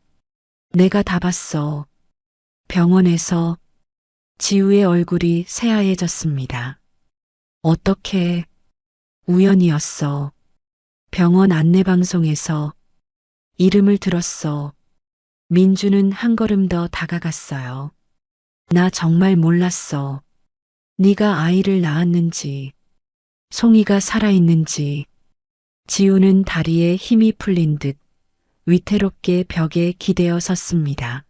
내가 다 봤어. 병원에서 지우의 얼굴이 새하얘졌습니다. 어떻게, 우연이었어. 병원 안내방송에서 이름을 들었어. 민주는 한 걸음 더 다가갔어요. 나 정말 몰랐어. 네가 아이를 낳았는지, 송이가 살아있는지. 지우는 다리에 힘이 풀린 듯 위태롭게 벽에 기대어 섰습니다.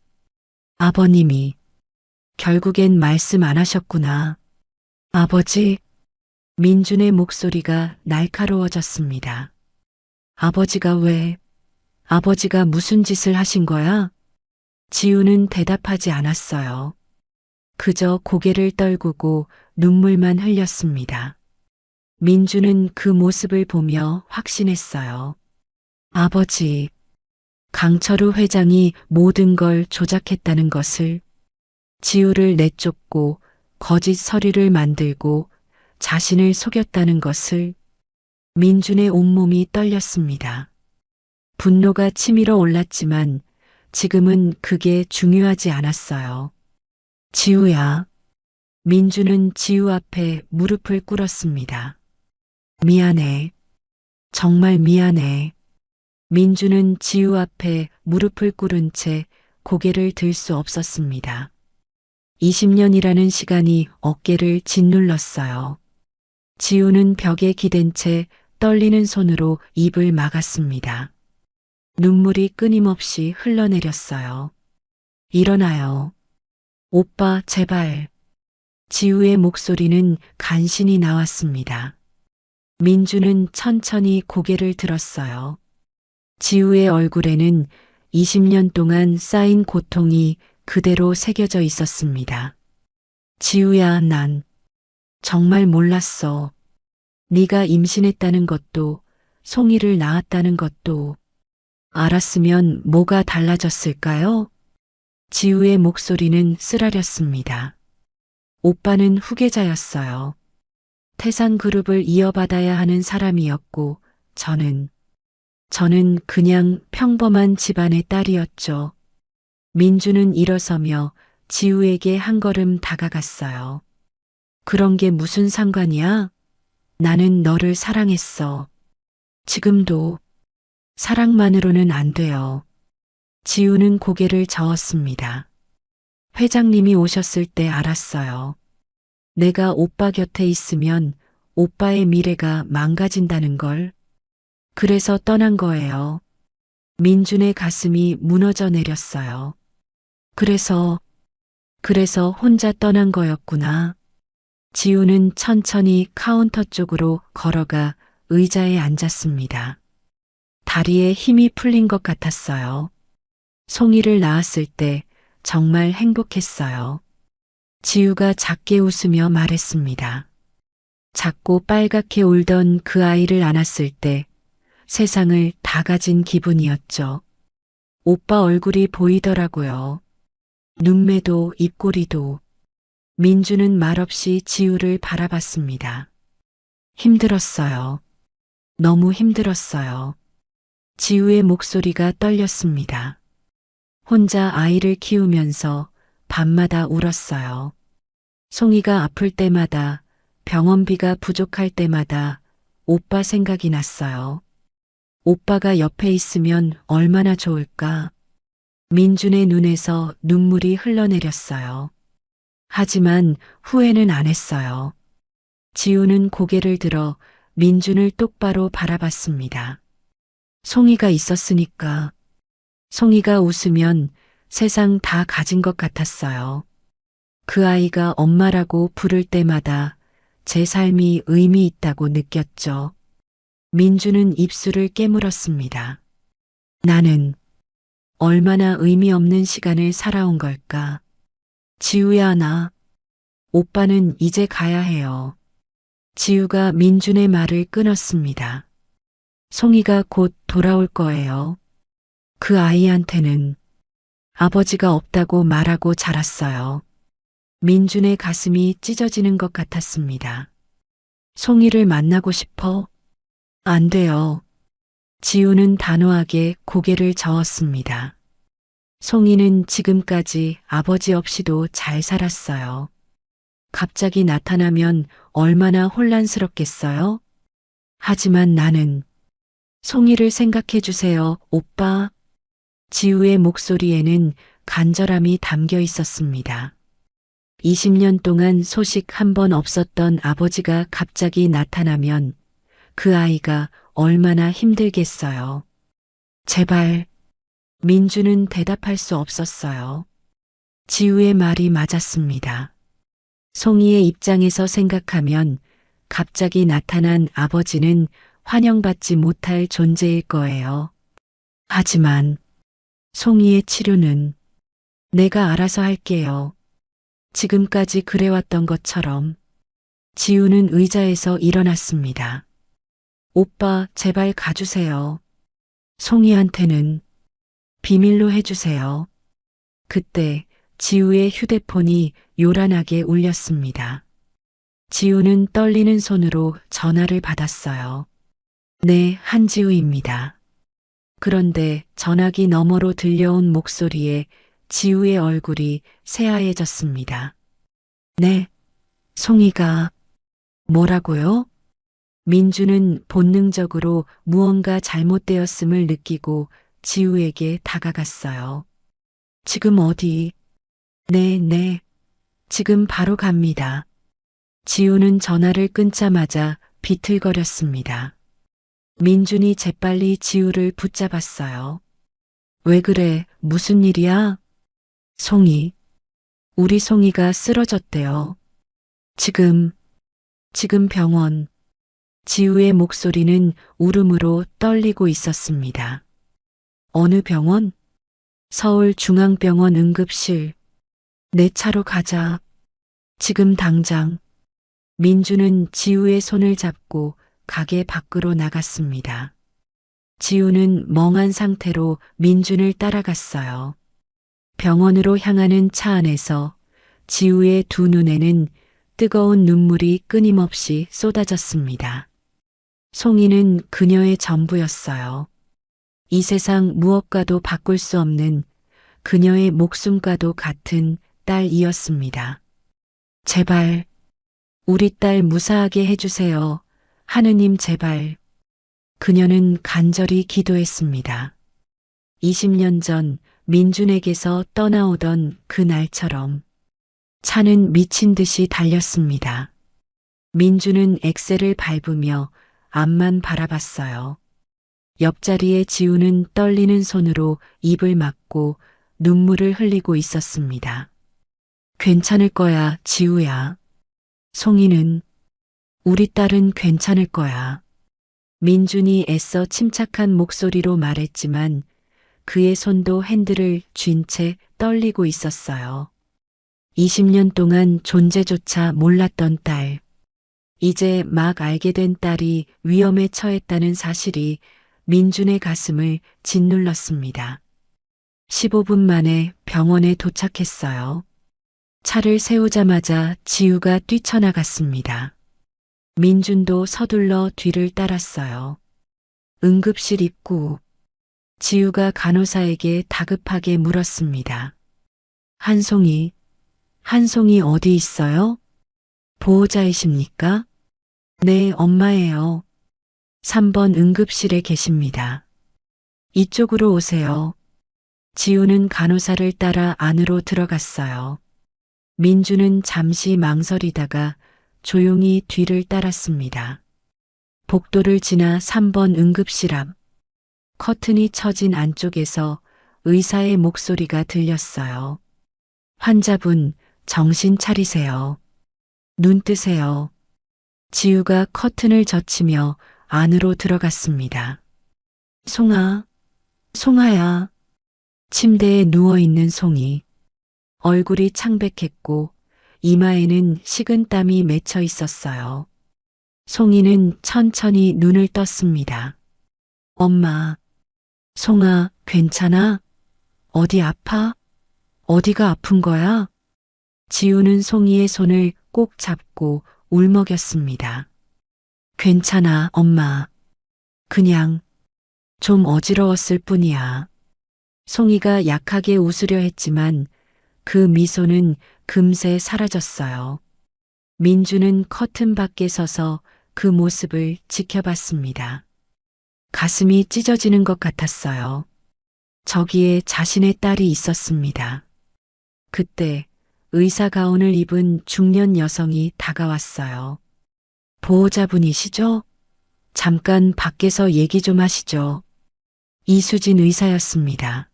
아버님이 결국엔 말씀 안 하셨구나. 아버지, 민준의 목소리가 날카로워졌습니다. 아버지가 왜, 아버지가 무슨 짓을 하신 거야? 지우는 대답하지 않았어요. 그저 고개를 떨구고 눈물만 흘렸습니다. 민주는 그 모습을 보며 확신했어요. 아버지, 강철우 회장이 모든 걸 조작했다는 것을, 지우를 내쫓고 거짓 서류를 만들고 자신을 속였다는 것을. 민준의 온몸이 떨렸습니다. 분노가 치밀어 올랐지만 지금은 그게 중요하지 않았어요. 지우야. 민준은 지우 앞에 무릎을 꿇었습니다. 미안해. 정말 미안해. 민주는 지우 앞에 무릎을 꿇은 채 고개를 들 수 없었습니다. 20년이라는 시간이 어깨를 짓눌렀어요. 지우는 벽에 기댄 채 떨리는 손으로 입을 막았습니다. 눈물이 끊임없이 흘러내렸어요. 일어나요. 오빠, 제발. 지우의 목소리는 간신히 나왔습니다. 민주는 천천히 고개를 들었어요. 지우의 얼굴에는 20년 동안 쌓인 고통이 그대로 새겨져 있었습니다. 지우야, 난 정말 몰랐어. 네가 임신했다는 것도, 송이를 낳았다는 것도. 알았으면 뭐가 달라졌을까요? 지우의 목소리는 쓰라렸습니다. 오빠는 후계자였어요. 태산그룹을 이어받아야 하는 사람이었고, 저는 그냥 평범한 집안의 딸이었죠. 민주는 일어서며 지우에게 한 걸음 다가갔어요. 그런 게 무슨 상관이야? 나는 너를 사랑했어. 지금도. 사랑만으로는 안 돼요. 지우는 고개를 저었습니다. 회장님이 오셨을 때 알았어요. 내가 오빠 곁에 있으면 오빠의 미래가 망가진다는 걸. 그래서 떠난 거예요. 민준의 가슴이 무너져 내렸어요. 그래서 혼자 떠난 거였구나. 지우는 천천히 카운터 쪽으로 걸어가 의자에 앉았습니다. 다리에 힘이 풀린 것 같았어요. 송이를 낳았을 때 정말 행복했어요. 지우가 작게 웃으며 말했습니다. 작고 빨갛게 울던 그 아이를 안았을 때 세상을 다 가진 기분이었죠. 오빠 얼굴이 보이더라고요. 눈매도 입꼬리도. 민주는 말없이 지우를 바라봤습니다. 힘들었어요. 너무 힘들었어요. 지우의 목소리가 떨렸습니다. 혼자 아이를 키우면서 밤마다 울었어요. 송이가 아플 때마다, 병원비가 부족할 때마다 오빠 생각이 났어요. 오빠가 옆에 있으면 얼마나 좋을까. 민준의 눈에서 눈물이 흘러내렸어요. 하지만 후회는 안 했어요. 지우는 고개를 들어 민준을 똑바로 바라봤습니다. 송이가 있었으니까. 송이가 웃으면 세상 다 가진 것 같았어요. 그 아이가 엄마라고 부를 때마다 제 삶이 의미 있다고 느꼈죠. 민주는 입술을 깨물었습니다. 나는 얼마나 의미 없는 시간을 살아온 걸까. 지우야, 오빠는 이제 가야 해요. 지우가 민준의 말을 끊었습니다. 송이가 곧 돌아올 거예요. 그 아이한테는 아버지가 없다고 말하고 자랐어요. 민준의 가슴이 찢어지는 것 같았습니다. 송이를 만나고 싶어? 안 돼요. 지우는 단호하게 고개를 저었습니다. 송이는 지금까지 아버지 없이도 잘 살았어요. 갑자기 나타나면 얼마나 혼란스럽겠어요? 하지만 나는 송이를 생각해 주세요, 오빠. 지우의 목소리에는 간절함이 담겨 있었습니다. 20년 동안 소식 한 번 없었던 아버지가 갑자기 나타나면 그 아이가 얼마나 힘들겠어요. 제발. 민주는 대답할 수 없었어요. 지우의 말이 맞았습니다. 송이의 입장에서 생각하면 갑자기 나타난 아버지는 환영받지 못할 존재일 거예요. 하지만 송이의 치료는 내가 알아서 할게요. 지금까지 그래왔던 것처럼. 지우는 의자에서 일어났습니다. 오빠, 제발 가주세요. 송이한테는 비밀로 해주세요. 그때 지우의 휴대폰이 요란하게 울렸습니다. 지우는 떨리는 손으로 전화를 받았어요. 네, 한지우입니다. 그런데 전화기 너머로 들려온 목소리에 지우의 얼굴이 새하얘졌습니다. 네, 송이가 뭐라고요? 민주는 본능적으로 무언가 잘못되었음을 느끼고 지우에게 다가갔어요. 지금 어디? 네, 지금 바로 갑니다. 지우는 전화를 끊자마자 비틀거렸습니다. 민준이 재빨리 지우를 붙잡았어요. 왜 그래? 무슨 일이야? 송이. 우리 송이가 쓰러졌대요. 지금 병원. 지우의 목소리는 울음으로 떨리고 있었습니다. 어느 병원? 서울중앙병원 응급실. 내 차로 가자. 지금 당장. 민주는 지우의 손을 잡고 가게 밖으로 나갔습니다. 지우는 멍한 상태로 민준을 따라갔어요. 병원으로 향하는 차 안에서 지우의 두 눈에는 뜨거운 눈물이 끊임없이 쏟아졌습니다. 송이는 그녀의 전부였어요. 이 세상 무엇과도 바꿀 수 없는 그녀의 목숨과도 같은 딸이었습니다. 제발, 우리 딸 무사하게 해주세요. 하느님 제발. 그녀는 간절히 기도했습니다. 20년 전 민준에게서 떠나오던 그 날처럼 차는 미친 듯이 달렸습니다. 민준은 엑셀을 밟으며 앞만 바라봤어요. 옆자리에 지우는 떨리는 손으로 입을 막고 눈물을 흘리고 있었습니다. 괜찮을 거야, 지우야. 송이는 우리 딸은 괜찮을 거야. 민준이 애써 침착한 목소리로 말했지만 그의 손도 핸들을 쥔 채 떨리고 있었어요. 20년 동안 존재조차 몰랐던 딸. 이제 막 알게 된 딸이 위험에 처했다는 사실이 민준의 가슴을 짓눌렀습니다. 15분 만에 병원에 도착했어요. 차를 세우자마자 지우가 뛰쳐나갔습니다. 민준도 서둘러 뒤를 따랐어요. 응급실 입구. 지우가 간호사에게 다급하게 물었습니다. 한송이 어디 있어요? 보호자이십니까? 네, 엄마예요. 3번 응급실에 계십니다. 이쪽으로 오세요. 지우는 간호사를 따라 안으로 들어갔어요. 민주는 잠시 망설이다가 조용히 뒤를 따랐습니다. 복도를 지나 3번 응급실 앞. 커튼이 쳐진 안쪽에서 의사의 목소리가 들렸어요. 환자분, 정신 차리세요. 눈 뜨세요. 지우가 커튼을 젖히며 안으로 들어갔습니다. 송아야. 침대에 누워있는 송이. 얼굴이 창백했고 이마에는 식은땀이 맺혀 있었어요. 송이는 천천히 눈을 떴습니다. 엄마. 송아, 괜찮아? 어디 아파? 어디가 아픈 거야? 지우는 송이의 손을 꼭 잡고 울먹였습니다. 괜찮아, 엄마. 그냥 좀 어지러웠을 뿐이야. 송이가 약하게 웃으려 했지만 그 미소는 금세 사라졌어요. 민주는 커튼 밖에 서서 그 모습을 지켜봤습니다. 가슴이 찢어지는 것 같았어요. 저기에 자신의 딸이 있었습니다. 그때 의사 가운을 입은 중년 여성이 다가왔어요. 보호자분이시죠? 잠깐 밖에서 얘기 좀 하시죠. 이수진 의사였습니다.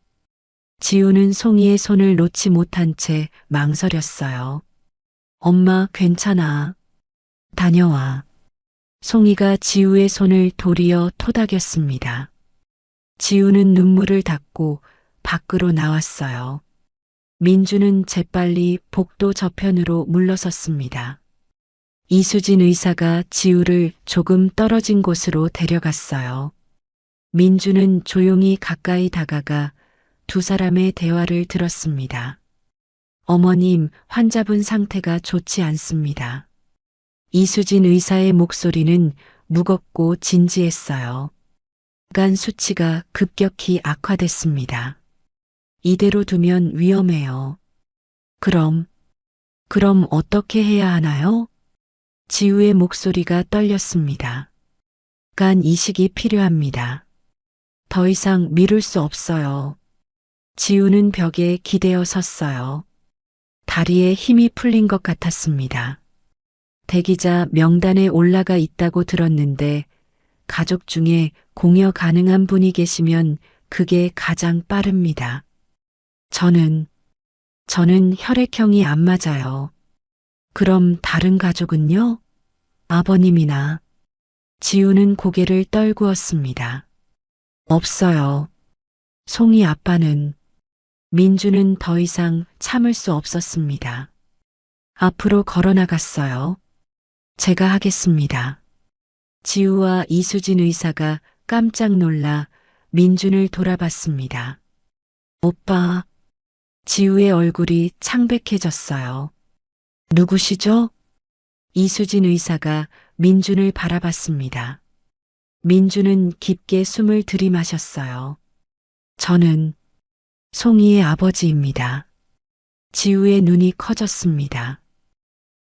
지우는 송이의 손을 놓지 못한 채 망설였어요. 엄마, 괜찮아. 다녀와. 송이가 지우의 손을 도리어 토닥였습니다. 지우는 눈물을 닦고 밖으로 나왔어요. 민주는 재빨리 복도 저편으로 물러섰습니다. 이수진 의사가 지우를 조금 떨어진 곳으로 데려갔어요. 민주는 조용히 가까이 다가가 두 사람의 대화를 들었습니다. 어머님, 환자분 상태가 좋지 않습니다. 이수진 의사의 목소리는 무겁고 진지했어요. 간 수치가 급격히 악화됐습니다. 이대로 두면 위험해요. 그럼 어떻게 해야 하나요? 지우의 목소리가 떨렸습니다. 간 이식이 필요합니다. 더 이상 미룰 수 없어요. 지우는 벽에 기대어 섰어요. 다리에 힘이 풀린 것 같았습니다. 대기자 명단에 올라가 있다고 들었는데 가족 중에 공여 가능한 분이 계시면 그게 가장 빠릅니다. 저는 혈액형이 안 맞아요. 그럼 다른 가족은요? 아버님이나. 지우는 고개를 떨구었습니다. 없어요. 송이 아빠는. 민주는 더 이상 참을 수 없었습니다. 앞으로 걸어나갔어요. 제가 하겠습니다. 지우와 이수진 의사가 깜짝 놀라 민준을 돌아봤습니다. 오빠. 지우의 얼굴이 창백해졌어요. 누구시죠? 이수진 의사가 민준을 바라봤습니다. 민준은 깊게 숨을 들이마셨어요. 저는 송이의 아버지입니다. 지우의 눈이 커졌습니다.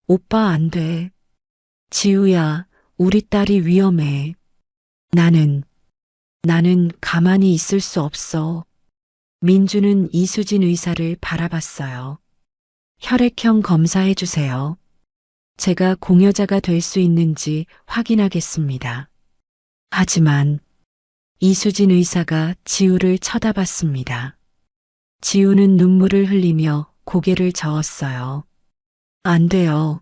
오빠 안 돼. 지우야, 우리 딸이 위험해. 나는 가만히 있을 수 없어. 민주는 이수진 의사를 바라봤어요. 혈액형 검사해 주세요. 제가 공여자가 될 수 있는지 확인하겠습니다. 하지만 이수진 의사가 지우를 쳐다봤습니다. 지우는 눈물을 흘리며 고개를 저었어요. 안 돼요.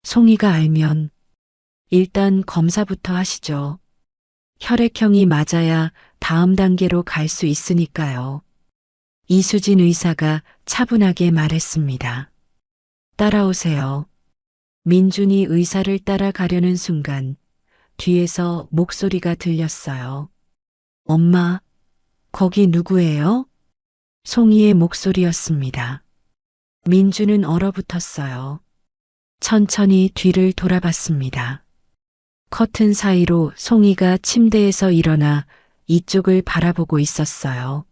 송이가 알면 일단 검사부터 하시죠. 혈액형이 맞아야 다음 단계로 갈 수 있으니까요. 이수진 의사가 차분하게 말했습니다. 따라오세요. 민준이 의사를 따라가려는 순간 뒤에서 목소리가 들렸어요. 엄마, 거기 누구예요? 송이의 목소리였습니다. 민준은 얼어붙었어요. 천천히 뒤를 돌아봤습니다. 커튼 사이로 송이가 침대에서 일어나 이쪽을 바라보고 있었어요.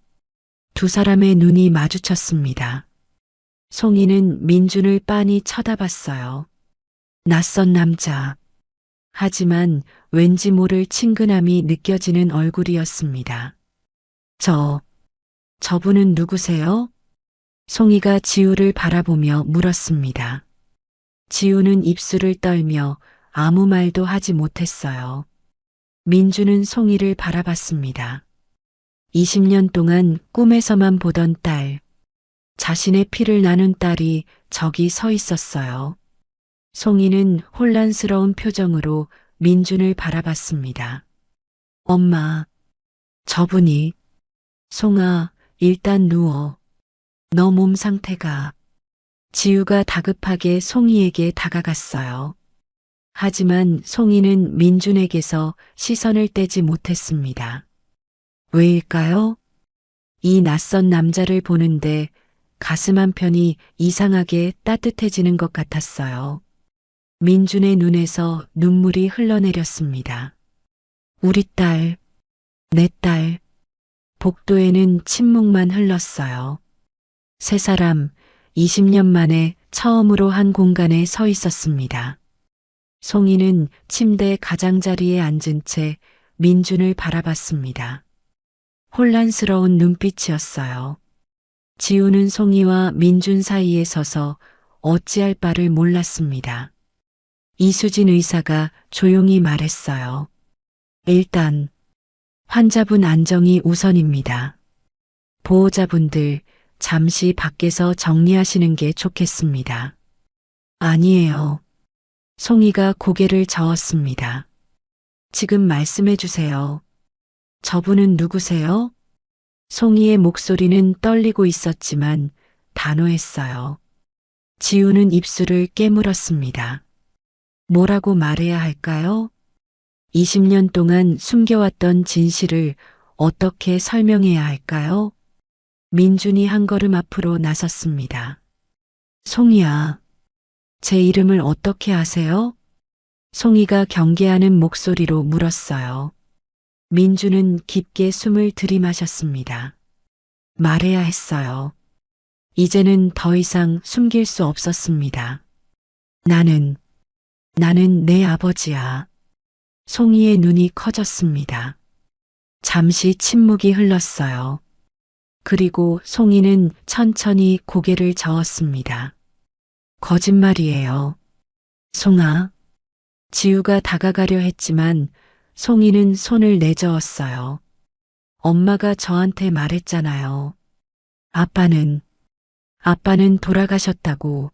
두 사람의 눈이 마주쳤습니다. 송이는 민준을 빤히 쳐다봤어요. 낯선 남자. 하지만 왠지 모를 친근함이 느껴지는 얼굴이었습니다. 저분은 누구세요? 송이가 지우를 바라보며 물었습니다. 지우는 입술을 떨며 아무 말도 하지 못했어요. 민주는 송이를 바라봤습니다. 20년 동안 꿈에서만 보던 딸, 자신의 피를 나눈 딸이 저기 서 있었어요. 송이는 혼란스러운 표정으로 민준을 바라봤습니다. 엄마, 저분이. 송아, 일단 누워. 너 몸 상태가. 지우가 다급하게 송이에게 다가갔어요. 하지만 송이는 민준에게서 시선을 떼지 못했습니다. 왜일까요? 이 낯선 남자를 보는데 가슴 한편이 이상하게 따뜻해지는 것 같았어요. 민준의 눈에서 눈물이 흘러내렸습니다. 우리 딸, 내 딸. 복도에는 침묵만 흘렀어요. 세 사람 20년 만에 처음으로 한 공간에 서 있었습니다. 송이는 침대 가장자리에 앉은 채 민준을 바라봤습니다. 혼란스러운 눈빛이었어요. 지우는 송이와 민준 사이에 서서 어찌할 바를 몰랐습니다. 이수진 의사가 조용히 말했어요. 일단 환자분 안정이 우선입니다. 보호자분들 잠시 밖에서 정리하시는 게 좋겠습니다. 아니에요. 송이가 고개를 저었습니다. 지금 말씀해 주세요. 저분은 누구세요? 송이의 목소리는 떨리고 있었지만 단호했어요. 지우는 입술을 깨물었습니다. 뭐라고 말해야 할까요? 20년 동안 숨겨왔던 진실을 어떻게 설명해야 할까요? 민준이 한 걸음 앞으로 나섰습니다. 송이야, 제 이름을 어떻게 아세요? 송이가 경계하는 목소리로 물었어요. 민준은 깊게 숨을 들이마셨습니다. 말해야 했어요. 이제는 더 이상 숨길 수 없었습니다. 나는 내 아버지야. 송이의 눈이 커졌습니다. 잠시 침묵이 흘렀어요. 그리고 송이는 천천히 고개를 저었습니다. 거짓말이에요. 송아. 지우가 다가가려 했지만 송이는 손을 내저었어요. 엄마가 저한테 말했잖아요. 아빠는 돌아가셨다고.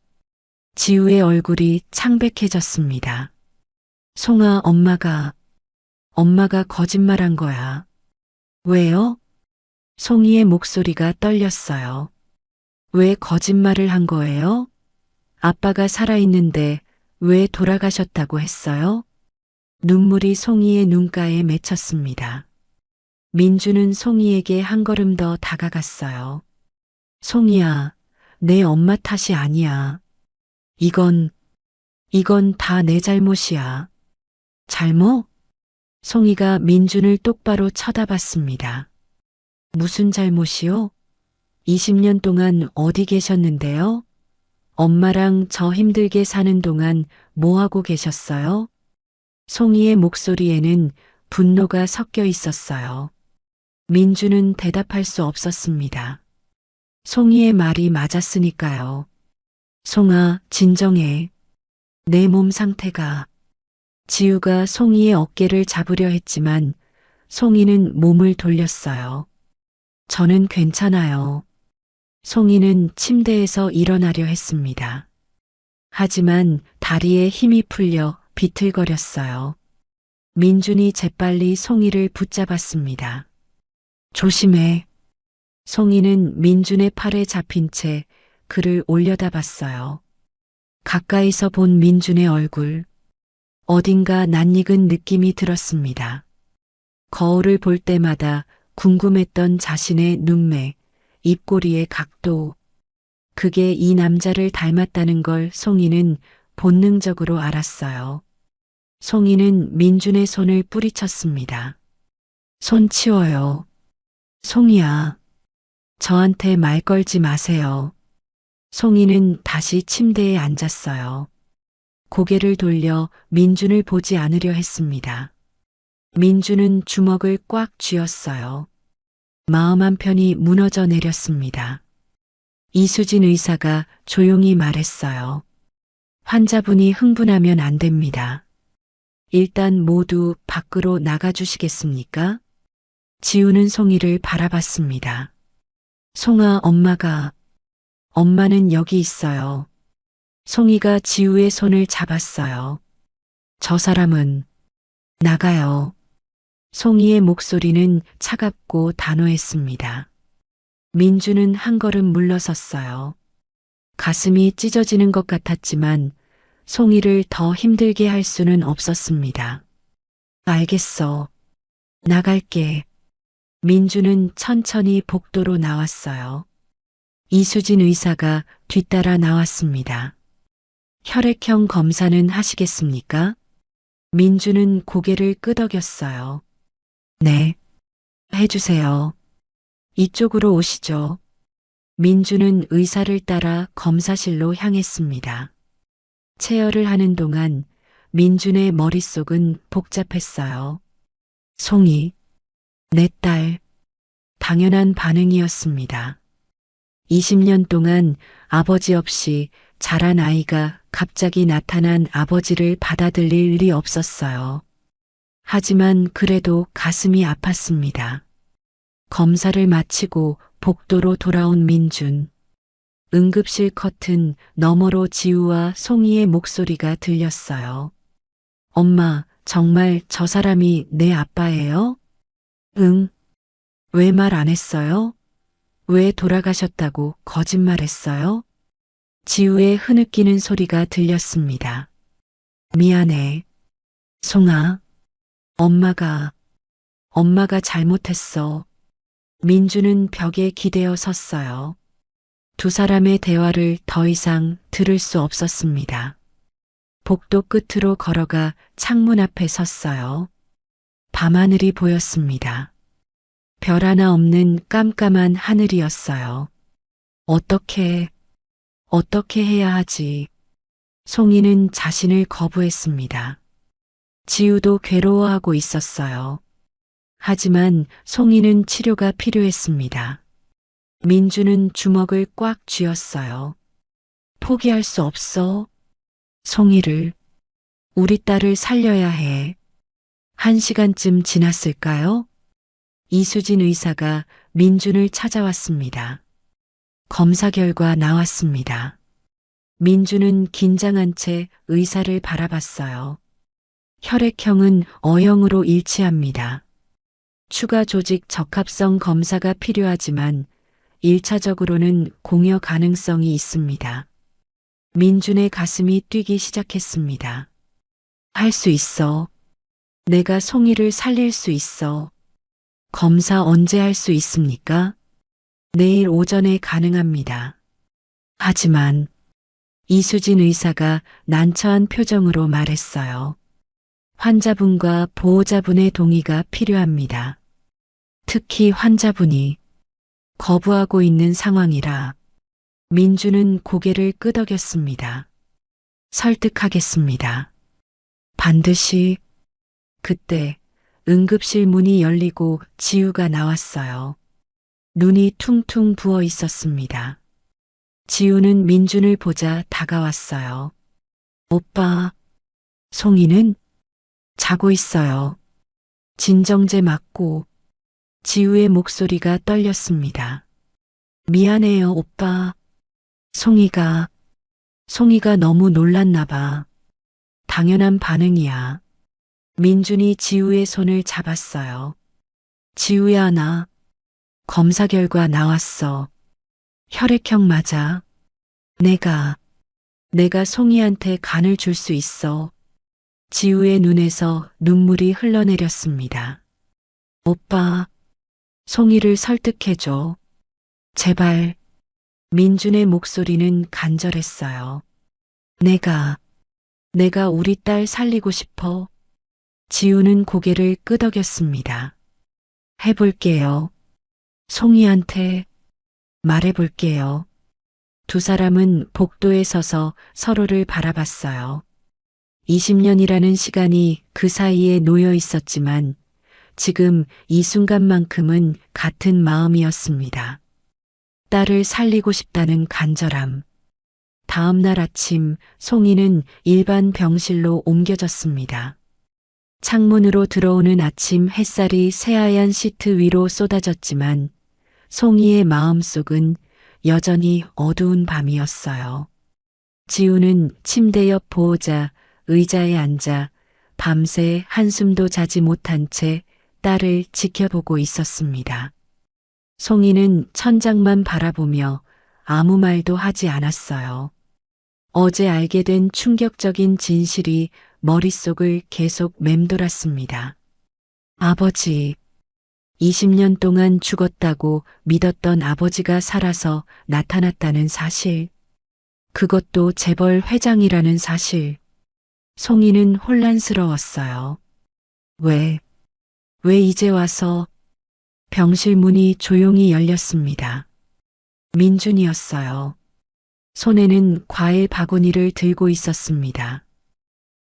지우의 얼굴이 창백해졌습니다. 송아, 엄마가 거짓말한 거야. 왜요? 송이의 목소리가 떨렸어요. 왜 거짓말을 한 거예요? 아빠가 살아있는데 왜 돌아가셨다고 했어요? 눈물이 송이의 눈가에 맺혔습니다. 민주는 송이에게 한 걸음 더 다가갔어요. 송이야, 내 엄마 탓이 아니야. 이건 다 내 잘못이야. 잘못? 송이가 민준을 똑바로 쳐다봤습니다. 무슨 잘못이요? 20년 동안 어디 계셨는데요? 엄마랑 저 힘들게 사는 동안 뭐 하고 계셨어요? 송이의 목소리에는 분노가 섞여 있었어요. 민준은 대답할 수 없었습니다. 송이의 말이 맞았으니까요. 송아, 진정해. 내 몸 상태가. 지우가 송이의 어깨를 잡으려 했지만 송이는 몸을 돌렸어요. 저는 괜찮아요. 송이는 침대에서 일어나려 했습니다. 하지만 다리에 힘이 풀려 비틀거렸어요. 민준이 재빨리 송이를 붙잡았습니다. 조심해. 송이는 민준의 팔에 잡힌 채 그를 올려다봤어요. 가까이서 본 민준의 얼굴. 어딘가 낯익은 느낌이 들었습니다. 거울을 볼 때마다 궁금했던 자신의 눈매, 입꼬리의 각도. 그게 이 남자를 닮았다는 걸 송이는 본능적으로 알았어요. 송이는 민준의 손을 뿌리쳤습니다. 손 치워요. 송이야, 저한테 말 걸지 마세요. 송이는 다시 침대에 앉았어요. 고개를 돌려 민준을 보지 않으려 했습니다. 민준은 주먹을 꽉 쥐었어요. 마음 한편이 무너져 내렸습니다. 이수진 의사가 조용히 말했어요. 환자분이 흥분하면 안 됩니다. 일단 모두 밖으로 나가주시겠습니까? 지우는 송이를 바라봤습니다. 송아, 엄마는 여기 있어요. 송이가 지우의 손을 잡았어요. 저 사람은 나가요. 송이의 목소리는 차갑고 단호했습니다. 민주는 한 걸음 물러섰어요. 가슴이 찢어지는 것 같았지만 송이를 더 힘들게 할 수는 없었습니다. 알겠어. 나갈게. 민주는 천천히 복도로 나왔어요. 이수진 의사가 뒤따라 나왔습니다. 혈액형 검사는 하시겠습니까? 민주는 고개를 끄덕였어요. 네. 해주세요. 이쪽으로 오시죠. 민주는 의사를 따라 검사실로 향했습니다. 체열을 하는 동안 민준의 머릿속은 복잡했어요. 송이, 내 딸, 당연한 반응이었습니다. 20년 동안 아버지 없이 자란 아이가 갑자기 나타난 아버지를 받아들일 일이 없었어요. 하지만 그래도 가슴이 아팠습니다. 검사를 마치고 복도로 돌아온 민준. 응급실 커튼 너머로 지우와 송이의 목소리가 들렸어요. 엄마, 정말 저 사람이 내 아빠예요? 응. 왜 말 안 했어요? 왜 돌아가셨다고 거짓말했어요? 지우의 흐느끼는 소리가 들렸습니다. 미안해. 송아. 엄마가 잘못했어. 민주는 벽에 기대어 섰어요. 두 사람의 대화를 더 이상 들을 수 없었습니다. 복도 끝으로 걸어가 창문 앞에 섰어요. 밤하늘이 보였습니다. 별 하나 없는 깜깜한 하늘이었어요. 어떻게 해야 하지? 송이는 자신을 거부했습니다. 지우도 괴로워하고 있었어요. 하지만 송이는 치료가 필요했습니다. 민주는 주먹을 꽉 쥐었어요. 포기할 수 없어. 송이를, 우리 딸을 살려야 해. 1시간쯤 지났을까요? 이수진 의사가 민준을 찾아왔습니다. 검사 결과 나왔습니다. 민준은 긴장한 채 의사를 바라봤어요. 혈액형은 O형으로 일치합니다. 추가 조직 적합성 검사가 필요하지만 1차적으로는 공여 가능성이 있습니다. 민준의 가슴이 뛰기 시작했습니다. 할 수 있어. 내가 송이를 살릴 수 있어. 검사 언제 할 수 있습니까? 내일 오전에 가능합니다. 하지만 이수진 의사가 난처한 표정으로 말했어요. 환자분과 보호자분의 동의가 필요합니다. 특히 환자분이 거부하고 있는 상황이라 민주는 고개를 끄덕였습니다. 설득하겠습니다. 반드시. 그때 응급실 문이 열리고 지우가 나왔어요. 눈이 퉁퉁 부어 있었습니다. 지우는 민준을 보자 다가왔어요. 오빠, 송이는? 자고 있어요. 진정제 맞고. 지우의 목소리가 떨렸습니다. 미안해요, 오빠. 송이가 너무 놀랐나 봐. 당연한 반응이야. 민준이 지우의 손을 잡았어요. 지우야, 나 검사 결과 나왔어. 혈액형 맞아. 내가 송이한테 간을 줄 수 있어. 지우의 눈에서 눈물이 흘러내렸습니다. 오빠, 송이를 설득해줘. 제발. 민준의 목소리는 간절했어요. 내가 우리 딸 살리고 싶어. 지우는 고개를 끄덕였습니다. 해볼게요. 송이한테 말해볼게요. 두 사람은 복도에 서서 서로를 바라봤어요. 20년이라는 시간이 그 사이에 놓여 있었지만 지금 이 순간만큼은 같은 마음이었습니다. 딸을 살리고 싶다는 간절함. 다음 날 아침 송이는 일반 병실로 옮겨졌습니다. 창문으로 들어오는 아침 햇살이 새하얀 시트 위로 쏟아졌지만 송이의 마음속은 여전히 어두운 밤이었어요. 지우는 침대 옆 보호자 의자에 앉아 밤새 한숨도 자지 못한 채 딸을 지켜보고 있었습니다. 송이는 천장만 바라보며 아무 말도 하지 않았어요. 어제 알게 된 충격적인 진실이 머릿속을 계속 맴돌았습니다. 아버지, 20년 동안 죽었다고 믿었던 아버지가 살아서 나타났다는 사실. 그것도 재벌 회장이라는 사실. 송이는 혼란스러웠어요. 왜 왜 이제 와서? 병실 문이 조용히 열렸습니다. 민준이었어요. 손에는 과일 바구니를 들고 있었습니다.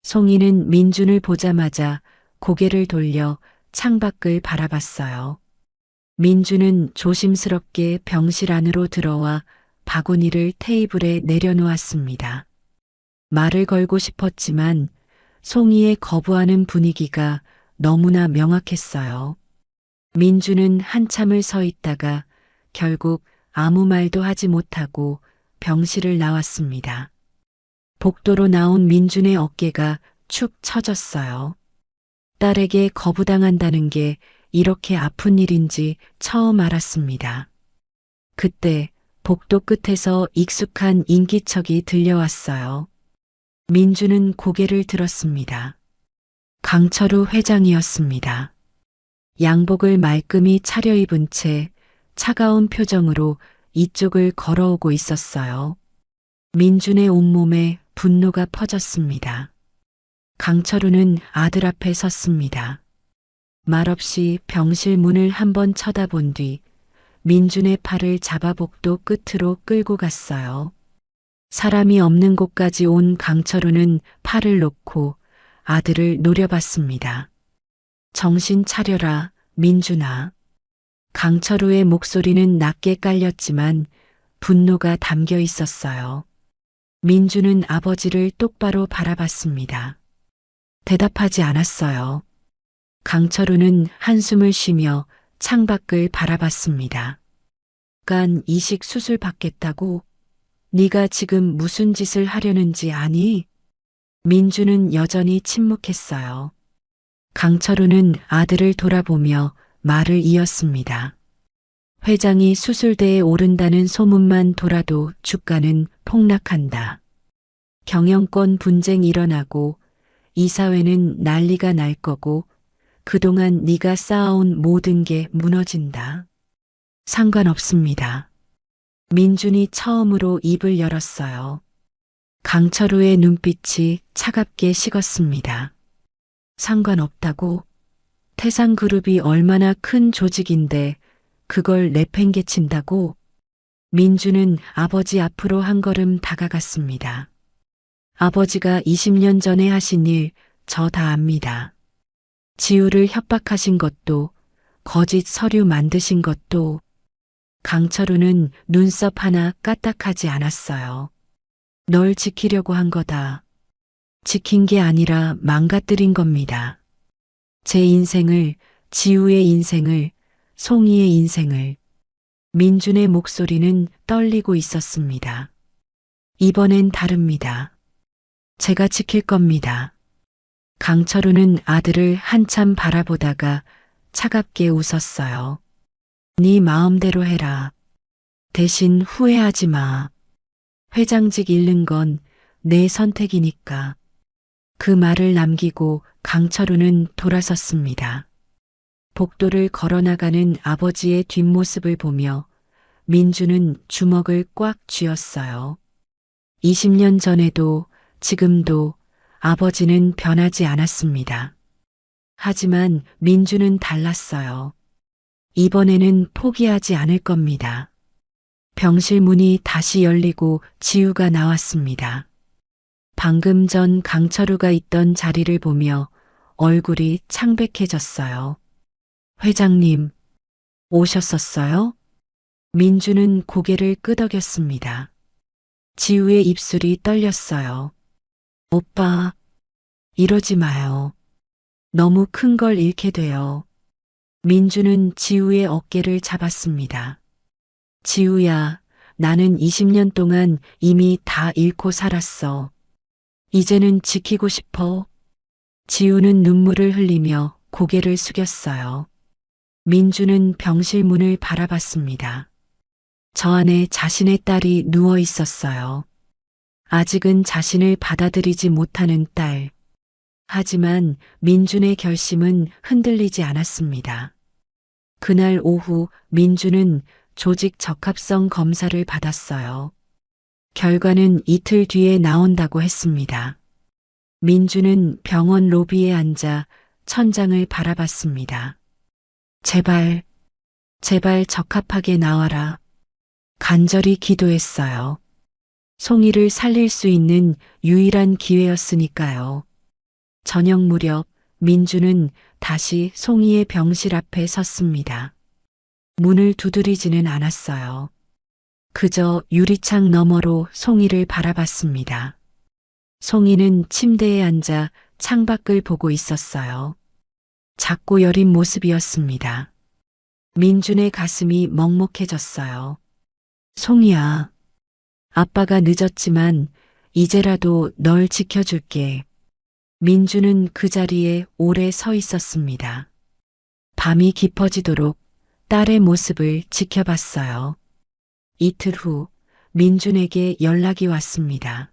송이는 민준을 보자마자 고개를 돌려 창밖을 바라봤어요. 민준은 조심스럽게 병실 안으로 들어와 바구니를 테이블에 내려놓았습니다. 말을 걸고 싶었지만 송이의 거부하는 분위기가 너무나 명확했어요. 민준은 한참을 서 있다가 결국 아무 말도 하지 못하고 병실을 나왔습니다. 복도로 나온 민준의 어깨가 축 처졌어요. 딸에게 거부당한다는 게 이렇게 아픈 일인지 처음 알았습니다. 그때 복도 끝에서 익숙한 인기척이 들려왔어요. 민준은 고개를 들었습니다. 강철우 회장이었습니다. 양복을 말끔히 차려입은 채 차가운 표정으로 이쪽을 걸어오고 있었어요. 민준의 온몸에 분노가 퍼졌습니다. 강철우는 아들 앞에 섰습니다. 말없이 병실 문을 한번 쳐다본 뒤 민준의 팔을 잡아 복도 끝으로 끌고 갔어요. 사람이 없는 곳까지 온 강철우는 팔을 놓고 아들을 노려봤습니다. 정신 차려라, 민준아. 강철우의 목소리는 낮게 깔렸지만 분노가 담겨 있었어요. 민준은 아버지를 똑바로 바라봤습니다. 대답하지 않았어요. 강철우는 한숨을 쉬며 창밖을 바라봤습니다. 간 이식 수술 받겠다고? 네가 지금 무슨 짓을 하려는지 아니? 민준은 여전히 침묵했어요. 강철우는 아들을 돌아보며 말을 이었습니다. 회장이 수술대에 오른다는 소문만 돌아도 주가는 폭락한다. 경영권 분쟁 일어나고 이사회는 난리가 날 거고 그동안 네가 쌓아온 모든 게 무너진다. 상관없습니다. 민준이 처음으로 입을 열었어요. 강철우의 눈빛이 차갑게 식었습니다. 상관없다고? 태상그룹이 얼마나 큰 조직인데 그걸 내팽개친다고? 민준은 아버지 앞으로 한 걸음 다가갔습니다. 아버지가 20년 전에 하신 일 저 다 압니다. 지우를 협박하신 것도 거짓 서류 만드신 것도. 강철우는 눈썹 하나 까딱하지 않았어요. 널 지키려고 한 거다. 지킨 게 아니라 망가뜨린 겁니다. 제 인생을, 지우의 인생을, 송이의 인생을. 민준의 목소리는 떨리고 있었습니다. 이번엔 다릅니다. 제가 지킬 겁니다. 강철우는 아들을 한참 바라보다가 차갑게 웃었어요. 네 마음대로 해라. 대신 후회하지 마. 회장직 잃는 건 내 선택이니까. 그 말을 남기고 강철우는 돌아섰습니다. 복도를 걸어나가는 아버지의 뒷모습을 보며 민주는 주먹을 꽉 쥐었어요. 20년 전에도 지금도 아버지는 변하지 않았습니다. 하지만 민주는 달랐어요. 이번에는 포기하지 않을 겁니다. 병실 문이 다시 열리고 지우가 나왔습니다. 방금 전 강철우가 있던 자리를 보며 얼굴이 창백해졌어요. 회장님, 오셨었어요? 민주는 고개를 끄덕였습니다. 지우의 입술이 떨렸어요. 오빠, 이러지 마요. 너무 큰 걸 잃게 돼요. 민주는 지우의 어깨를 잡았습니다. 지우야, 나는 20년 동안 이미 다 잃고 살았어. 이제는 지키고 싶어. 지우는 눈물을 흘리며 고개를 숙였어요. 민주는 병실 문을 바라봤습니다. 저 안에 자신의 딸이 누워 있었어요. 아직은 자신을 받아들이지 못하는 딸. 하지만 민준의 결심은 흔들리지 않았습니다. 그날 오후 민준은 조직 적합성 검사를 받았어요. 결과는 이틀 뒤에 나온다고 했습니다. 민주는 병원 로비에 앉아 천장을 바라봤습니다. 제발, 제발 적합하게 나와라. 간절히 기도했어요. 송이를 살릴 수 있는 유일한 기회였으니까요. 저녁 무렵 민주는 다시 송이의 병실 앞에 섰습니다. 문을 두드리지는 않았어요. 그저 유리창 너머로 송이를 바라봤습니다. 송이는 침대에 앉아 창밖을 보고 있었어요. 작고 여린 모습이었습니다. 민준의 가슴이 먹먹해졌어요. 송이야, 아빠가 늦었지만 이제라도 널 지켜줄게. 민주는 그 자리에 오래 서 있었습니다. 밤이 깊어지도록 딸의 모습을 지켜봤어요. 이틀 후 민준에게 연락이 왔습니다.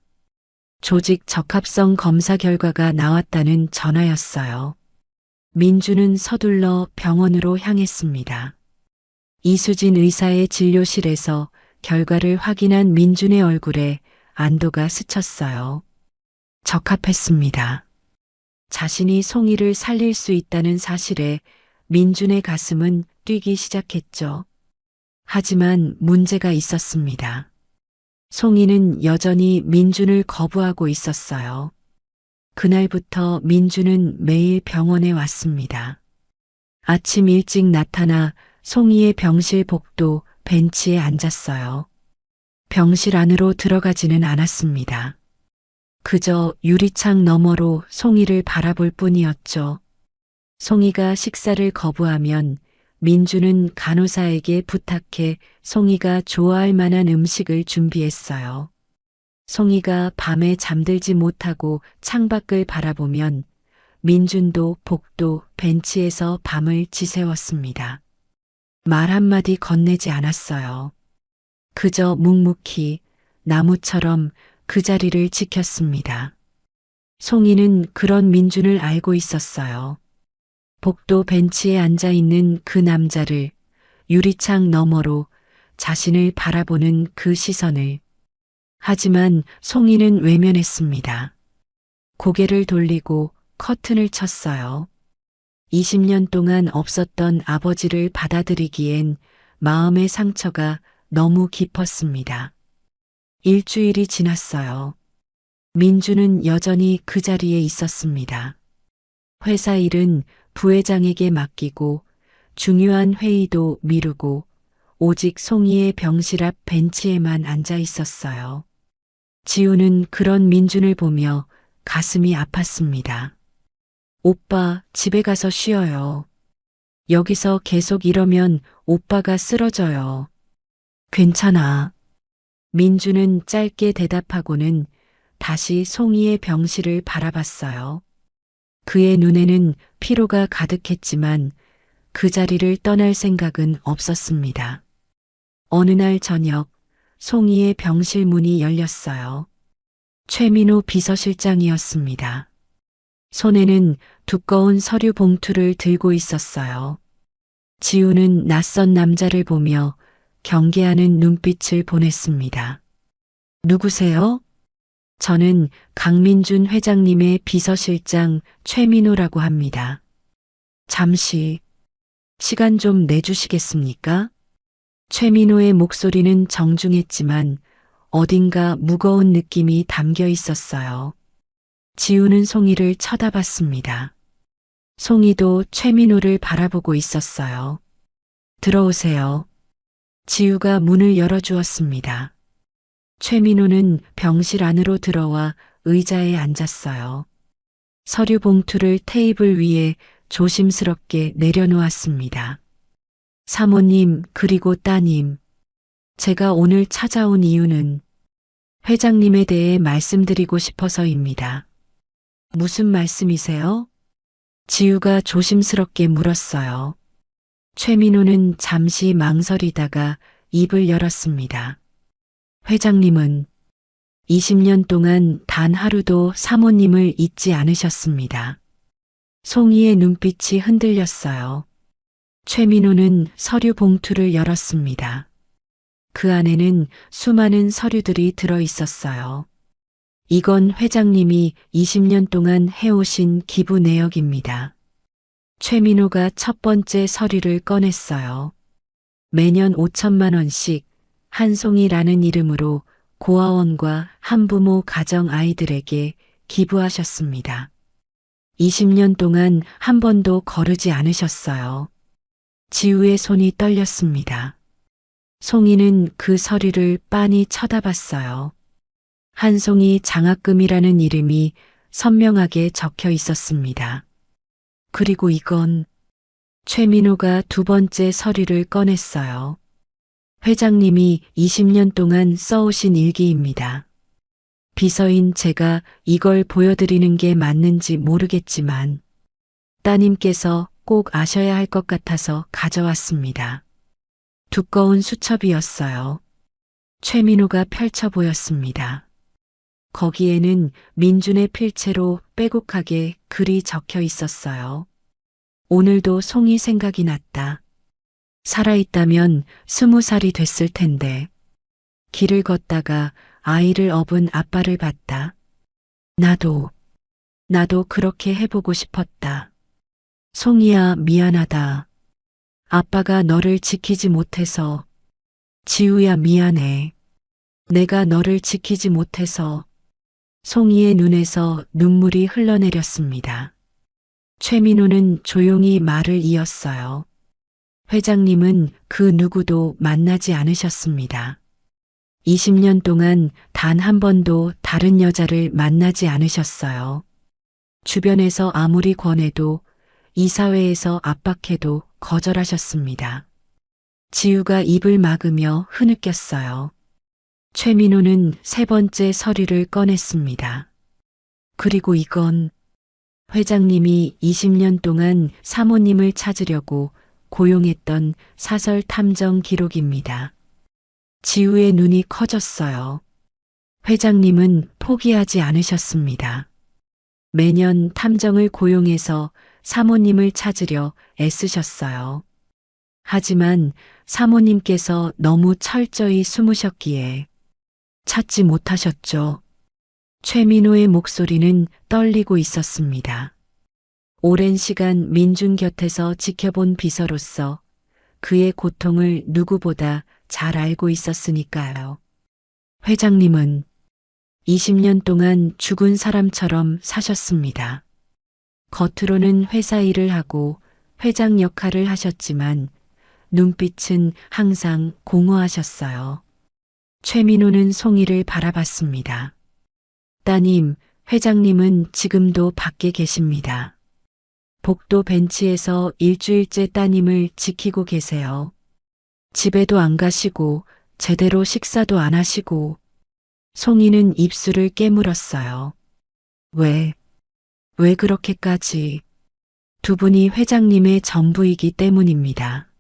조직 적합성 검사 결과가 나왔다는 전화였어요. 민준은 서둘러 병원으로 향했습니다. 이수진 의사의 진료실에서 결과를 확인한 민준의 얼굴에 안도가 스쳤어요. 적합했습니다. 자신이 송이를 살릴 수 있다는 사실에 민준의 가슴은 뛰기 시작했죠. 하지만 문제가 있었습니다. 송이는 여전히 민준을 거부하고 있었어요. 그날부터 민준은 매일 병원에 왔습니다. 아침 일찍 나타나 송이의 병실 복도 벤치에 앉았어요. 병실 안으로 들어가지는 않았습니다. 그저 유리창 너머로 송이를 바라볼 뿐이었죠. 송이가 식사를 거부하면 민주는 간호사에게 부탁해 송이가 좋아할 만한 음식을 준비했어요. 송이가 밤에 잠들지 못하고 창밖을 바라보면 민준도 복도 벤치에서 밤을 지새웠습니다. 말 한마디 건네지 않았어요. 그저 묵묵히 나무처럼 그 자리를 지켰습니다. 송이는 그런 민준을 알고 있었어요. 복도 벤치에 앉아 있는 그 남자를, 유리창 너머로 자신을 바라보는 그 시선을. 하지만 송이는 외면했습니다. 고개를 돌리고 커튼을 쳤어요. 20년 동안 없었던 아버지를 받아들이기엔 마음의 상처가 너무 깊었습니다. 일주일이 지났어요. 민주는 여전히 그 자리에 있었습니다. 회사 일은 부회장에게 맡기고 중요한 회의도 미루고 오직 송이의 병실 앞 벤치에만 앉아 있었어요. 지우는 그런 민준을 보며 가슴이 아팠습니다. 오빠, 집에 가서 쉬어요. 여기서 계속 이러면 오빠가 쓰러져요. 괜찮아. 민준은 짧게 대답하고는 다시 송이의 병실을 바라봤어요. 그의 눈에는 피로가 가득했지만 그 자리를 떠날 생각은 없었습니다. 어느 날 저녁, 송이의 병실 문이 열렸어요. 최민호 비서실장이었습니다. 손에는 두꺼운 서류 봉투를 들고 있었어요. 지우는 낯선 남자를 보며 경계하는 눈빛을 보냈습니다. 누구세요? 저는 강민준 회장님의 비서실장 최민호라고 합니다. 잠시 시간 좀 내주시겠습니까? 최민호의 목소리는 정중했지만 어딘가 무거운 느낌이 담겨 있었어요. 지우는 송이를 쳐다봤습니다. 송이도 최민호를 바라보고 있었어요. 들어오세요. 지우가 문을 열어주었습니다. 최민호는 병실 안으로 들어와 의자에 앉았어요. 서류 봉투를 테이블 위에 조심스럽게 내려놓았습니다. 사모님 그리고 따님, 제가 오늘 찾아온 이유는 회장님에 대해 말씀드리고 싶어서입니다. 무슨 말씀이세요? 지우가 조심스럽게 물었어요. 최민호는 잠시 망설이다가 입을 열었습니다. 회장님은 20년 동안 단 하루도 사모님을 잊지 않으셨습니다. 송이의 눈빛이 흔들렸어요. 최민호는 서류 봉투를 열었습니다. 그 안에는 수많은 서류들이 들어 있었어요. 이건 회장님이 20년 동안 해오신 기부 내역입니다. 최민호가 첫 번째 서류를 꺼냈어요. 매년 5천만 원씩 한송이라는 이름으로 고아원과 한부모 가정 아이들에게 기부하셨습니다. 20년 동안 한 번도 거르지 않으셨어요. 지우의 손이 떨렸습니다. 송이는 그 서류를 빤히 쳐다봤어요. 한송이 장학금이라는 이름이 선명하게 적혀 있었습니다. 그리고 이건 최민호가 두 번째 서류를 꺼냈어요. 회장님이 20년 동안 써오신 일기입니다. 비서인 제가 이걸 보여드리는 게 맞는지 모르겠지만 따님께서 꼭 아셔야 할 것 같아서 가져왔습니다. 두꺼운 수첩이었어요. 최민호가 펼쳐 보였습니다. 거기에는 민준의 필체로 빼곡하게 글이 적혀 있었어요. 오늘도 송이 생각이 났다. 살아있다면 20살이 됐을 텐데. 길을 걷다가 아이를 업은 아빠를 봤다. 나도 그렇게 해보고 싶었다. 송이야, 미안하다. 아빠가 너를 지키지 못해서. 지우야, 미안해. 내가 너를 지키지 못해서. 송이의 눈에서 눈물이 흘러내렸습니다. 최민호는 조용히 말을 이었어요. 회장님은 그 누구도 만나지 않으셨습니다. 20년 동안 단 한 번도 다른 여자를 만나지 않으셨어요. 주변에서 아무리 권해도 이사회에서 압박해도 거절하셨습니다. 지우가 입을 막으며 흐느꼈어요. 최민호는 세 번째 서류를 꺼냈습니다. 그리고 이건 회장님이 20년 동안 사모님을 찾으려고 고용했던 사설 탐정 기록입니다. 지우의 눈이 커졌어요. 회장님은 포기하지 않으셨습니다. 매년 탐정을 고용해서 사모님을 찾으려 애쓰셨어요. 하지만 사모님께서 너무 철저히 숨으셨기에 찾지 못하셨죠. 최민호의 목소리는 떨리고 있었습니다. 오랜 시간 민준 곁에서 지켜본 비서로서 그의 고통을 누구보다 잘 알고 있었으니까요. 회장님은 20년 동안 죽은 사람처럼 사셨습니다. 겉으로는 회사 일을 하고 회장 역할을 하셨지만 눈빛은 항상 공허하셨어요. 최민호는 송이를 바라봤습니다. 따님, 회장님은 지금도 밖에 계십니다. 복도 벤치에서 일주일째 따님을 지키고 계세요. 집에도 안 가시고 제대로 식사도 안 하시고. 송이는 입술을 깨물었어요. 왜 그렇게까지? 두 분이 회장님의 전부이기 때문입니다.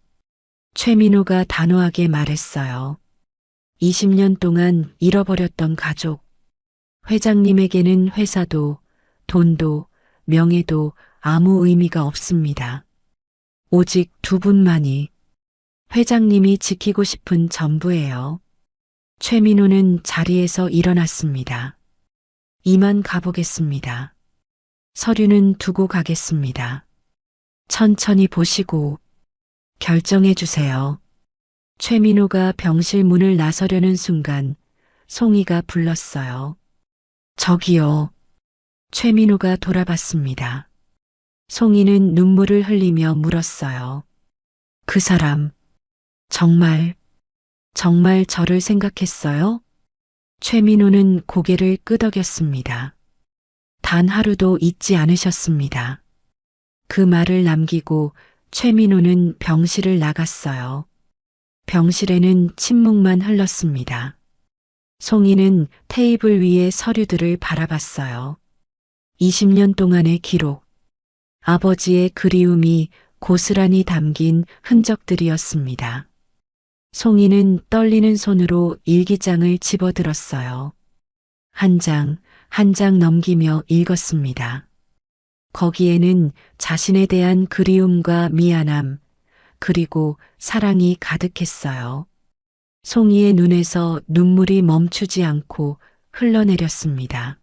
최민호가 단호하게 말했어요. 20년 동안 잃어버렸던 가족. 회장님에게는 회사도, 돈도, 명예도 아무 의미가 없습니다. 오직 두 분만이 회장님이 지키고 싶은 전부예요. 최민호는 자리에서 일어났습니다. 이만 가보겠습니다. 서류는 두고 가겠습니다. 천천히 보시고 결정해 주세요. 최민호가 병실 문을 나서려는 순간 송이가 불렀어요. 저기요. 최민호가 돌아봤습니다. 송이는 눈물을 흘리며 물었어요. 그 사람 정말 저를 생각했어요? 최민호는 고개를 끄덕였습니다. 단 하루도 잊지 않으셨습니다. 그 말을 남기고 최민호는 병실을 나갔어요. 병실에는 침묵만 흘렀습니다. 송이는 테이블 위의 서류들을 바라봤어요. 20년 동안의 기록, 아버지의 그리움이 고스란히 담긴 흔적들이었습니다. 송이는 떨리는 손으로 일기장을 집어들었어요. 한 장, 한 장 넘기며 읽었습니다. 거기에는 자신에 대한 그리움과 미안함, 그리고 사랑이 가득했어요. 송이의 눈에서 눈물이 멈추지 않고 흘러내렸습니다.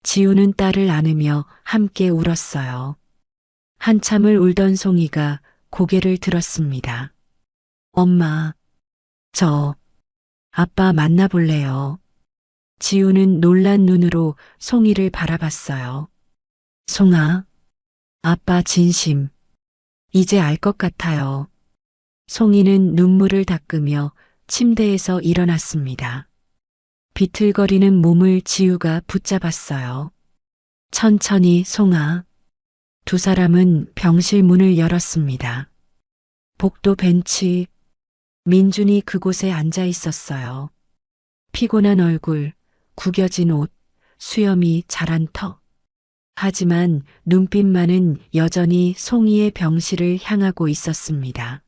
지우는 딸을 안으며 함께 울었어요. 한참을 울던 송이가 고개를 들었습니다. 엄마, 저 아빠 만나볼래요. 지우는 놀란 눈으로 송이를 바라봤어요. 송아, 아빠 진심. 이제 알 것 같아요. 송이는 눈물을 닦으며 침대에서 일어났습니다. 비틀거리는 몸을 지우가 붙잡았어요. 천천히 송아. 두 사람은 병실 문을 열었습니다. 복도 벤치. 민준이 그곳에 앉아 있었어요. 피곤한 얼굴, 구겨진 옷, 수염이 자란 턱. 하지만 눈빛만은 여전히 송이의 병실을 향하고 있었습니다.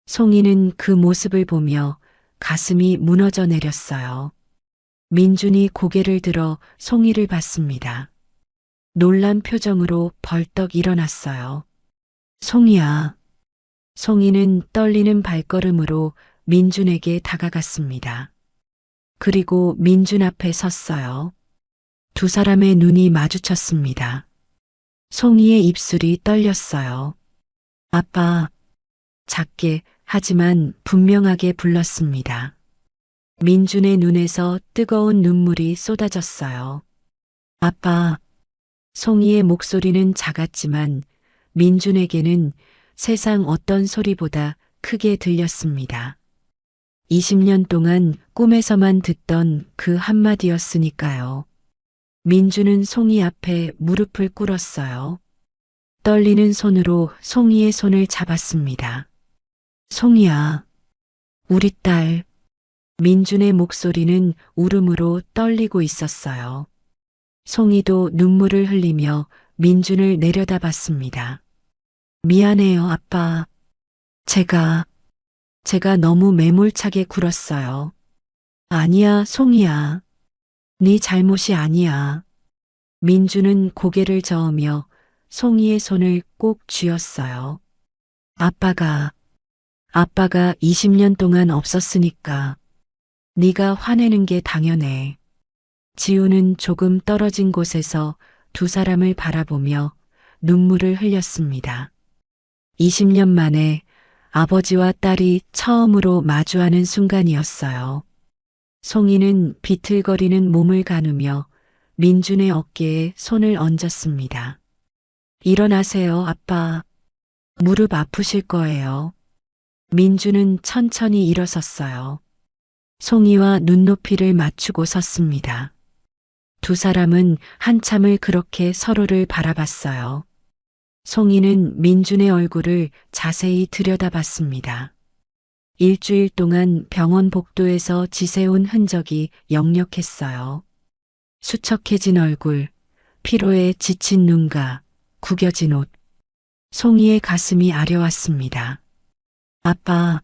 송이는 그 모습을 보며 가슴이 무너져 내렸어요. 민준이 고개를 들어 송이를 봤습니다. 놀란 표정으로 벌떡 일어났어요. 송이야. 송이는 떨리는 발걸음으로 민준에게 다가갔습니다. 그리고 민준 앞에 섰어요. 두 사람의 눈이 마주쳤습니다. 송이의 입술이 떨렸어요. 아빠, 작게 하지만 분명하게 불렀습니다. 민준의 눈에서 뜨거운 눈물이 쏟아졌어요. 아빠, 송이의 목소리는 작았지만 민준에게는 세상 어떤 소리보다 크게 들렸습니다. 20년 동안 꿈에서만 듣던 그 한마디였으니까요. 민준은 송이 앞에 무릎을 꿇었어요. 떨리는 손으로 송이의 손을 잡았습니다. 송이야, 우리 딸. 민준의 목소리는 울음으로 떨리고 있었어요. 송이도 눈물을 흘리며 민준을 내려다봤습니다. 미안해요, 아빠. 제가 너무 매몰차게 굴었어요. 아니야, 송이야. 네 잘못이 아니야. 민준은 고개를 저으며 송이의 손을 꼭 쥐었어요. 아빠가 20년 동안 없었으니까 네가 화내는 게 당연해. 지우는 조금 떨어진 곳에서 두 사람을 바라보며 눈물을 흘렸습니다. 20년 만에 아버지와 딸이 처음으로 마주하는 순간이었어요. 송이는 비틀거리는 몸을 가누며 민준의 어깨에 손을 얹었습니다. 일어나세요, 아빠. 무릎 아프실 거예요. 민준은 천천히 일어섰어요. 송이와 눈높이를 맞추고 섰습니다. 두 사람은 한참을 그렇게 서로를 바라봤어요. 송이는 민준의 얼굴을 자세히 들여다봤습니다. 일주일 동안 병원 복도에서 지새운 흔적이 역력했어요. 수척해진 얼굴, 피로에 지친 눈과 구겨진 옷. 송이의 가슴이 아려왔습니다. 아빠,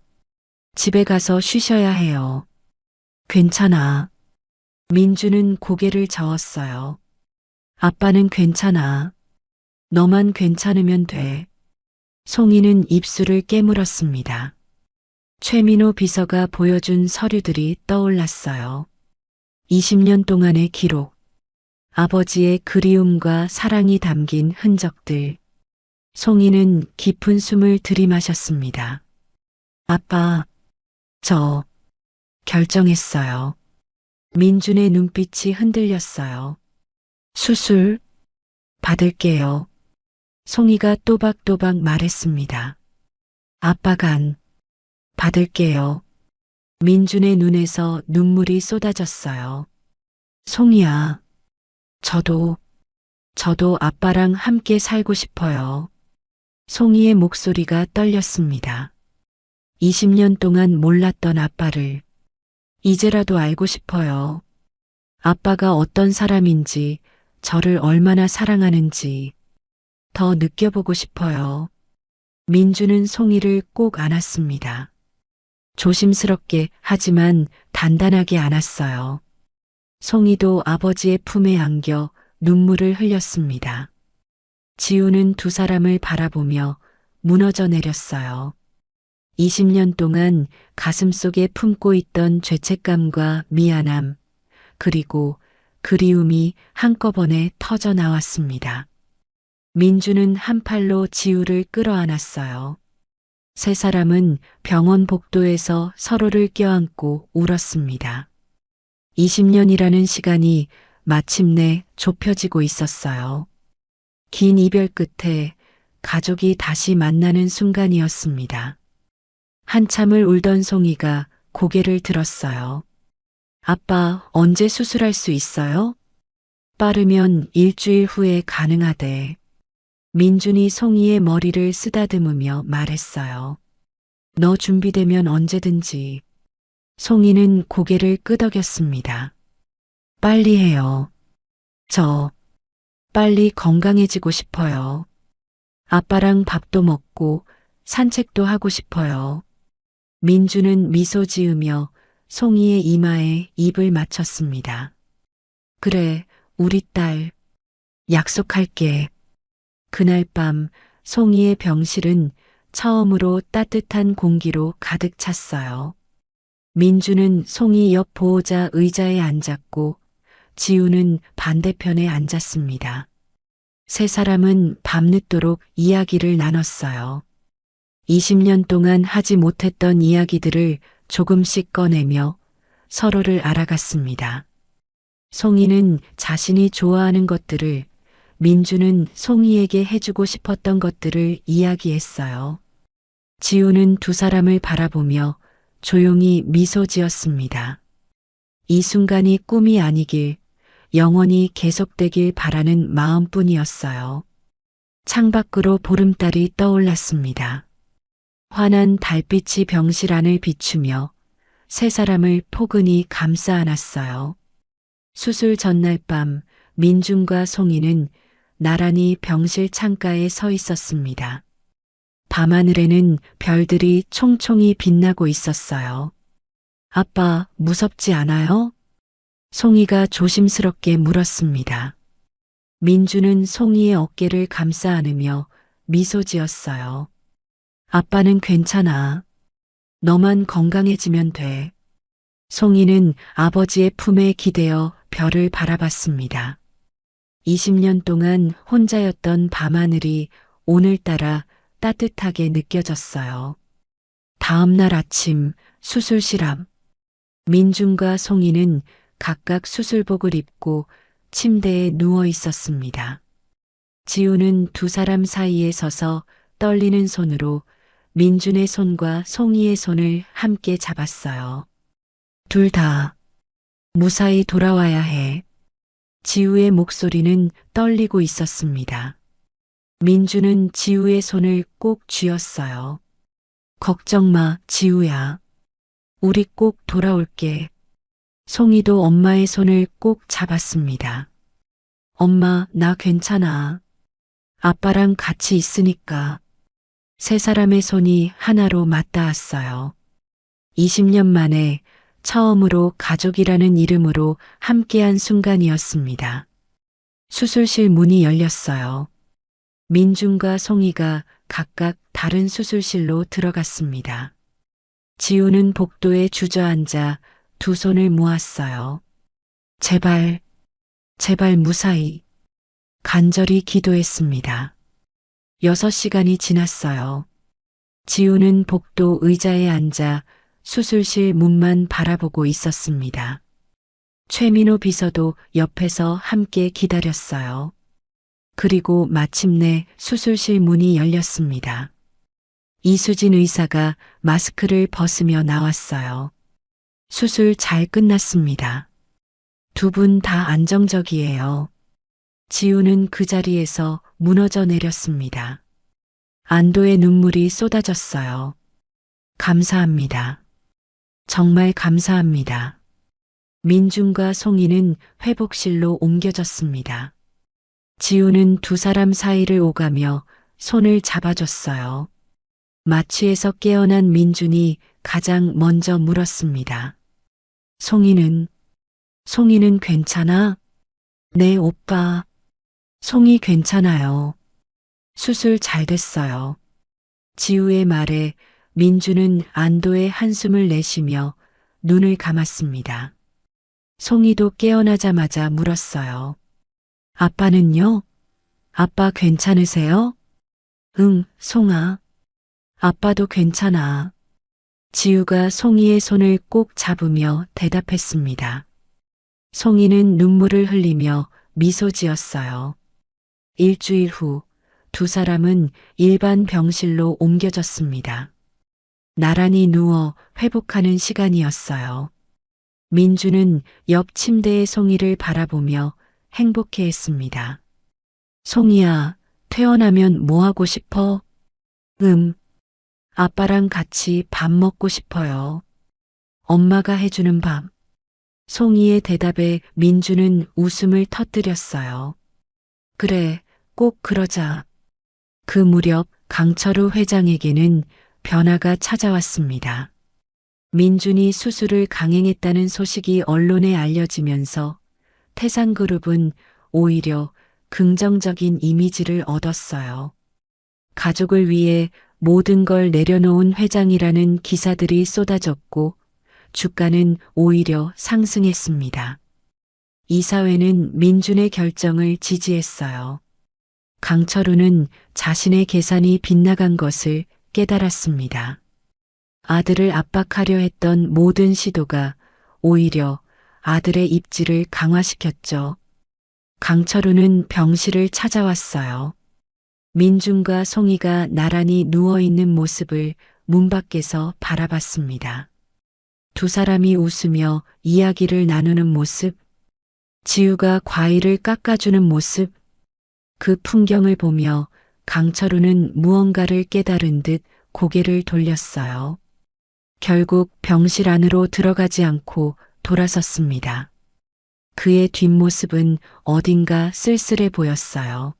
집에 가서 쉬셔야 해요. 괜찮아. 민준은 고개를 저었어요. 아빠는 괜찮아. 너만 괜찮으면 돼. 송이는 입술을 깨물었습니다. 최민호 비서가 보여준 서류들이 떠올랐어요. 20년 동안의 기록, 아버지의 그리움과 사랑이 담긴 흔적들. 송이는 깊은 숨을 들이마셨습니다. 아빠, 저 결정했어요. 민준의 눈빛이 흔들렸어요. 수술 받을게요. 송이가 또박또박 말했습니다. 아빠 간 받을게요. 민준의 눈에서 눈물이 쏟아졌어요. 송이야, 저도 아빠랑 함께 살고 싶어요. 송이의 목소리가 떨렸습니다. 20년 동안 몰랐던 아빠를 이제라도 알고 싶어요. 아빠가 어떤 사람인지, 저를 얼마나 사랑하는지 더 느껴보고 싶어요. 민준은 송이를 꼭 안았습니다. 조심스럽게 하지만 단단하게 안았어요. 송이도 아버지의 품에 안겨 눈물을 흘렸습니다. 지우는 두 사람을 바라보며 무너져 내렸어요. 20년 동안 가슴속에 품고 있던 죄책감과 미안함, 그리고 그리움이 한꺼번에 터져 나왔습니다. 민주는 한 팔로 지우를 끌어안았어요. 세 사람은 병원 복도에서 서로를 껴안고 울었습니다. 20년이라는 시간이 마침내 좁혀지고 있었어요. 긴 이별 끝에 가족이 다시 만나는 순간이었습니다. 한참을 울던 송이가 고개를 들었어요. 아빠, 언제 수술할 수 있어요? 빠르면 일주일 후에 가능하대. 민준이 송이의 머리를 쓰다듬으며 말했어요. 너 준비되면 언제든지. 송이는 고개를 끄덕였습니다. 빨리 해요. 저 빨리 건강해지고 싶어요. 아빠랑 밥도 먹고 산책도 하고 싶어요. 민주는 미소 지으며 송이의 이마에 입을 맞췄습니다. 그래, 우리 딸. 약속할게. 그날 밤 송이의 병실은 처음으로 따뜻한 공기로 가득 찼어요. 민주는 송이 옆 보호자 의자에 앉았고 지우는 반대편에 앉았습니다. 세 사람은 밤늦도록 이야기를 나눴어요. 20년 동안 하지 못했던 이야기들을 조금씩 꺼내며 서로를 알아갔습니다. 송이는 자신이 좋아하는 것들을, 민주는 송이에게 해주고 싶었던 것들을 이야기했어요. 지우는 두 사람을 바라보며 조용히 미소 지었습니다. 이 순간이 꿈이 아니길, 영원히 계속되길 바라는 마음뿐이었어요. 창밖으로 보름달이 떠올랐습니다. 환한 달빛이 병실 안을 비추며 세 사람을 포근히 감싸 안았어요. 수술 전날 밤 민준과 송이는 나란히 병실 창가에 서 있었습니다. 밤하늘에는 별들이 총총히 빛나고 있었어요. 아빠, 무섭지 않아요? 송이가 조심스럽게 물었습니다. 민주는 송이의 어깨를 감싸 안으며 미소 지었어요. 아빠는 괜찮아. 너만 건강해지면 돼. 송이는 아버지의 품에 기대어 별을 바라봤습니다. 20년 동안 혼자였던 밤하늘이 오늘따라 따뜻하게 느껴졌어요. 다음 날 아침 수술실 앞, 민준과 송이는 각각 수술복을 입고 침대에 누워 있었습니다. 지우는 두 사람 사이에 서서 떨리는 손으로 민준의 손과 송이의 손을 함께 잡았어요. 둘 다 무사히 돌아와야 해. 지우의 목소리는 떨리고 있었습니다. 민준은 지우의 손을 꼭 쥐었어요. 걱정 마, 지우야. 우리 꼭 돌아올게. 송이도 엄마의 손을 꼭 잡았습니다. 엄마, 나 괜찮아. 아빠랑 같이 있으니까. 세 사람의 손이 하나로 맞닿았어요. 20년 만에 처음으로 가족이라는 이름으로 함께한 순간이었습니다. 수술실 문이 열렸어요. 민준과 송이가 각각 다른 수술실로 들어갔습니다. 지우는 복도에 주저앉아 두 손을 모았어요. 제발, 제발 무사히. 간절히 기도했습니다. 6시간이 지났어요. 지우는 복도 의자에 앉아 수술실 문만 바라보고 있었습니다. 최민호 비서도 옆에서 함께 기다렸어요. 그리고 마침내 수술실 문이 열렸습니다. 이수진 의사가 마스크를 벗으며 나왔어요. 수술 잘 끝났습니다. 두 분 다 안정적이에요. 지우는 그 자리에서 무너져 내렸습니다. 안도의 눈물이 쏟아졌어요. 감사합니다. 정말 감사합니다. 민준과 송이는 회복실로 옮겨졌습니다. 지우는 두 사람 사이를 오가며 손을 잡아줬어요. 마취에서 깨어난 민준이 가장 먼저 물었습니다. 송이는 괜찮아? 네, 오빠. 송이 괜찮아요. 수술 잘 됐어요. 지우의 말에 민준은 안도의 한숨을 내쉬며 눈을 감았습니다. 송이도 깨어나자마자 물었어요. 아빠는요? 아빠 괜찮으세요? 응, 송아. 아빠도 괜찮아. 지우가 송이의 손을 꼭 잡으며 대답했습니다. 송이는 눈물을 흘리며 미소 지었어요. 일주일 후 두 사람은 일반 병실로 옮겨졌습니다. 나란히 누워 회복하는 시간이었어요. 민주는 옆 침대의 송이를 바라보며 행복해했습니다. 송이야, 퇴원하면 뭐 하고 싶어? 아빠랑 같이 밥 먹고 싶어요. 엄마가 해주는 밥. 송이의 대답에 민주는 웃음을 터뜨렸어요. 그래, 꼭 그러자. 그 무렵 강철우 회장에게는 변화가 찾아왔습니다. 민준이 수술을 강행했다는 소식이 언론에 알려지면서 태산그룹은 오히려 긍정적인 이미지를 얻었어요. 가족을 위해 모든 걸 내려놓은 회장이라는 기사들이 쏟아졌고 주가는 오히려 상승했습니다. 이사회는 민준의 결정을 지지했어요. 강철우는 자신의 계산이 빗나간 것을 깨달았습니다. 아들을 압박하려 했던 모든 시도가 오히려 아들의 입지를 강화시켰죠. 강철우는 병실을 찾아왔어요. 민준과 송이가 나란히 누워있는 모습을 문 밖에서 바라봤습니다. 두 사람이 웃으며 이야기를 나누는 모습, 지우가 과일을 깎아주는 모습, 그 풍경을 보며 강철우는 무언가를 깨달은 듯 고개를 돌렸어요. 결국 병실 안으로 들어가지 않고 돌아섰습니다. 그의 뒷모습은 어딘가 쓸쓸해 보였어요.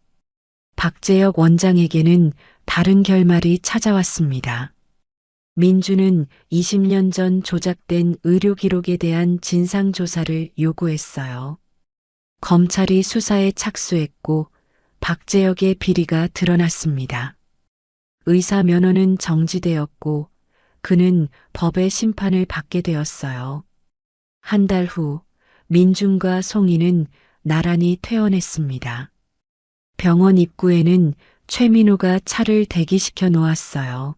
박재혁 원장에게는 다른 결말이 찾아왔습니다. 민주는 20년 전 조작된 의료 기록에 대한 진상조사를 요구했어요. 검찰이 수사에 착수했고 박재혁의 비리가 드러났습니다. 의사 면허는 정지되었고 그는 법의 심판을 받게 되었어요. 한 달 후 민준과 송이는 나란히 퇴원했습니다. 병원 입구에는 최민호가 차를 대기시켜 놓았어요.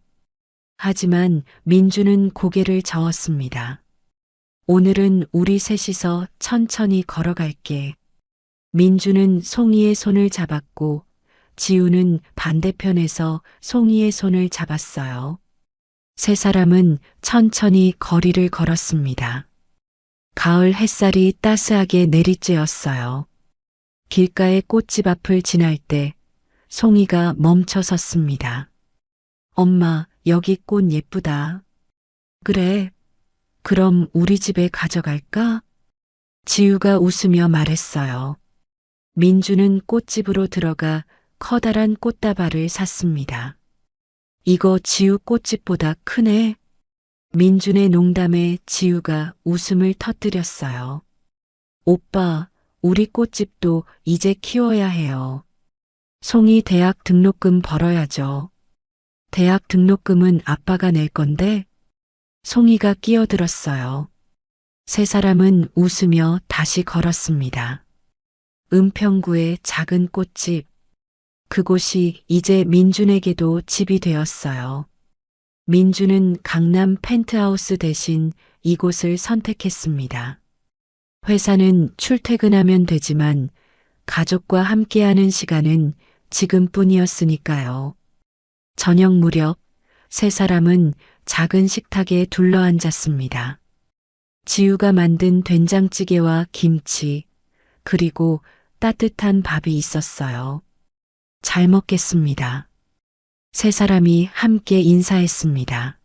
하지만 민준은 고개를 저었습니다. 오늘은 우리 셋이서 천천히 걸어갈게. 민준은 송이의 손을 잡았고 지우는 반대편에서 송이의 손을 잡았어요. 세 사람은 천천히 거리를 걸었습니다. 가을 햇살이 따스하게 내리쬐었어요. 길가의 꽃집 앞을 지날 때 송이가 멈춰 섰습니다. 엄마, 여기 꽃 예쁘다. 그래, 그럼 우리 집에 가져갈까? 지우가 웃으며 말했어요. 민주는 꽃집으로 들어가 커다란 꽃다발을 샀습니다. 이거 지우 꽃집보다 크네. 민준의 농담에 지우가 웃음을 터뜨렸어요. 오빠, 우리 꽃집도 이제 키워야 해요. 송이 대학 등록금 벌어야죠. 대학 등록금은 아빠가 낼 건데? 송이가 끼어들었어요. 세 사람은 웃으며 다시 걸었습니다. 은평구의 작은 꽃집. 그곳이 이제 민준에게도 집이 되었어요. 민준은 강남 펜트하우스 대신 이곳을 선택했습니다. 회사는 출퇴근하면 되지만 가족과 함께하는 시간은 지금뿐이었으니까요. 저녁 무렵 세 사람은 작은 식탁에 둘러앉았습니다. 지우가 만든 된장찌개와 김치, 그리고 따뜻한 밥이 있었어요. 잘 먹겠습니다. 세 사람이 함께 인사했습니다.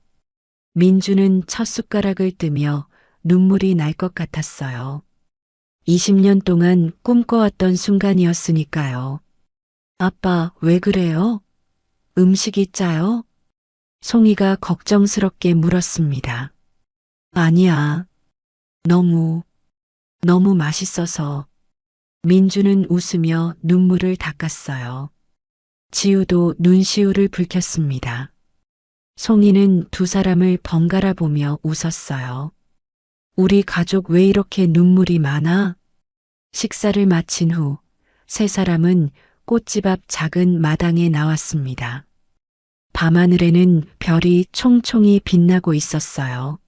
민주는 첫 숟가락을 뜨며 눈물이 날 것 같았어요. 20년 동안 꿈꿔왔던 순간이었으니까요. 아빠, 왜 그래요? 음식이 짜요? 송이가 걱정스럽게 물었습니다. 아니야. 너무 맛있어서. 민주는 웃으며 눈물을 닦았어요. 지우도 눈시울을 붉혔습니다. 송이는 두 사람을 번갈아 보며 웃었어요. 우리 가족 왜 이렇게 눈물이 많아? 식사를 마친 후 세 사람은 꽃집 앞 작은 마당에 나왔습니다. 밤하늘에는 별이 총총히 빛나고 있었어요.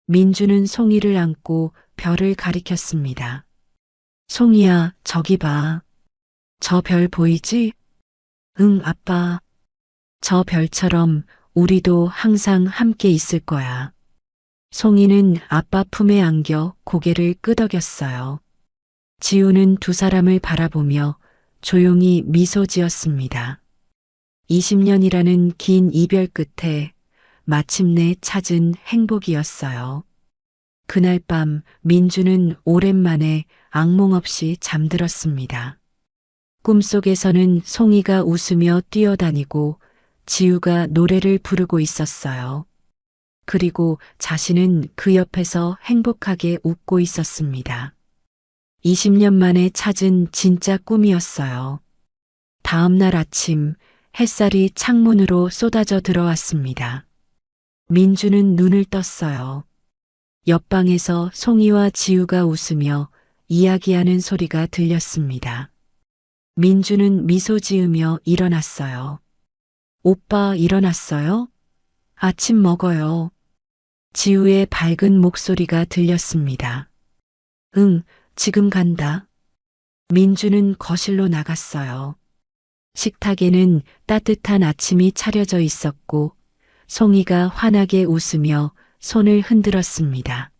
민주는 송이를 안고 별을 가리켰습니다. 송이야, 저기 봐. 저 별 보이지? 응, 아빠. 저 별처럼 우리도 항상 함께 있을 거야. 송이는 아빠 품에 안겨 고개를 끄덕였어요. 지우는 두 사람을 바라보며 조용히 미소 지었습니다. 20년이라는 긴 이별 끝에 마침내 찾은 행복이었어요. 그날 밤 민주는 오랜만에 악몽 없이 잠들었습니다. 꿈속에서는 송이가 웃으며 뛰어다니고 지우가 노래를 부르고 있었어요. 그리고 자신은 그 옆에서 행복하게 웃고 있었습니다. 20년 만에 찾은 진짜 꿈이었어요. 다음 날 아침 햇살이 창문으로 쏟아져 들어왔습니다. 민주는 눈을 떴어요. 옆방에서 송이와 지우가 웃으며 이야기하는 소리가 들렸습니다. 민주는 미소 지으며 일어났어요. 오빠 일어났어요? 아침 먹어요. 지우의 밝은 목소리가 들렸습니다. 응, 지금 간다. 민주는 거실로 나갔어요. 식탁에는 따뜻한 아침이 차려져 있었고 송이가 환하게 웃으며 손을 흔들었습니다.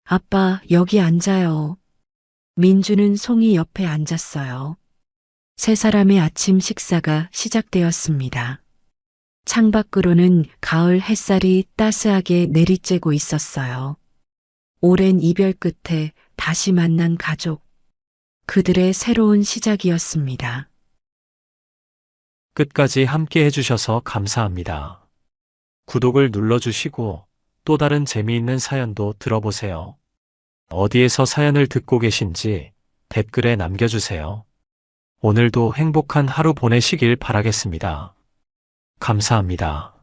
아빠, 여기 앉아요. 민주는 송이 옆에 앉았어요. 세 사람의 아침 식사가 시작되었습니다. 창밖으로는 가을 햇살이 따스하게 내리쬐고 있었어요. 오랜 이별 끝에 다시 만난 가족. 그들의 새로운 시작이었습니다. 끝까지 함께 해주셔서 감사합니다. 구독을 눌러주시고 또 다른 재미있는 사연도 들어보세요. 어디에서 사연을 듣고 계신지 댓글에 남겨주세요. 오늘도 행복한 하루 보내시길 바라겠습니다. 감사합니다.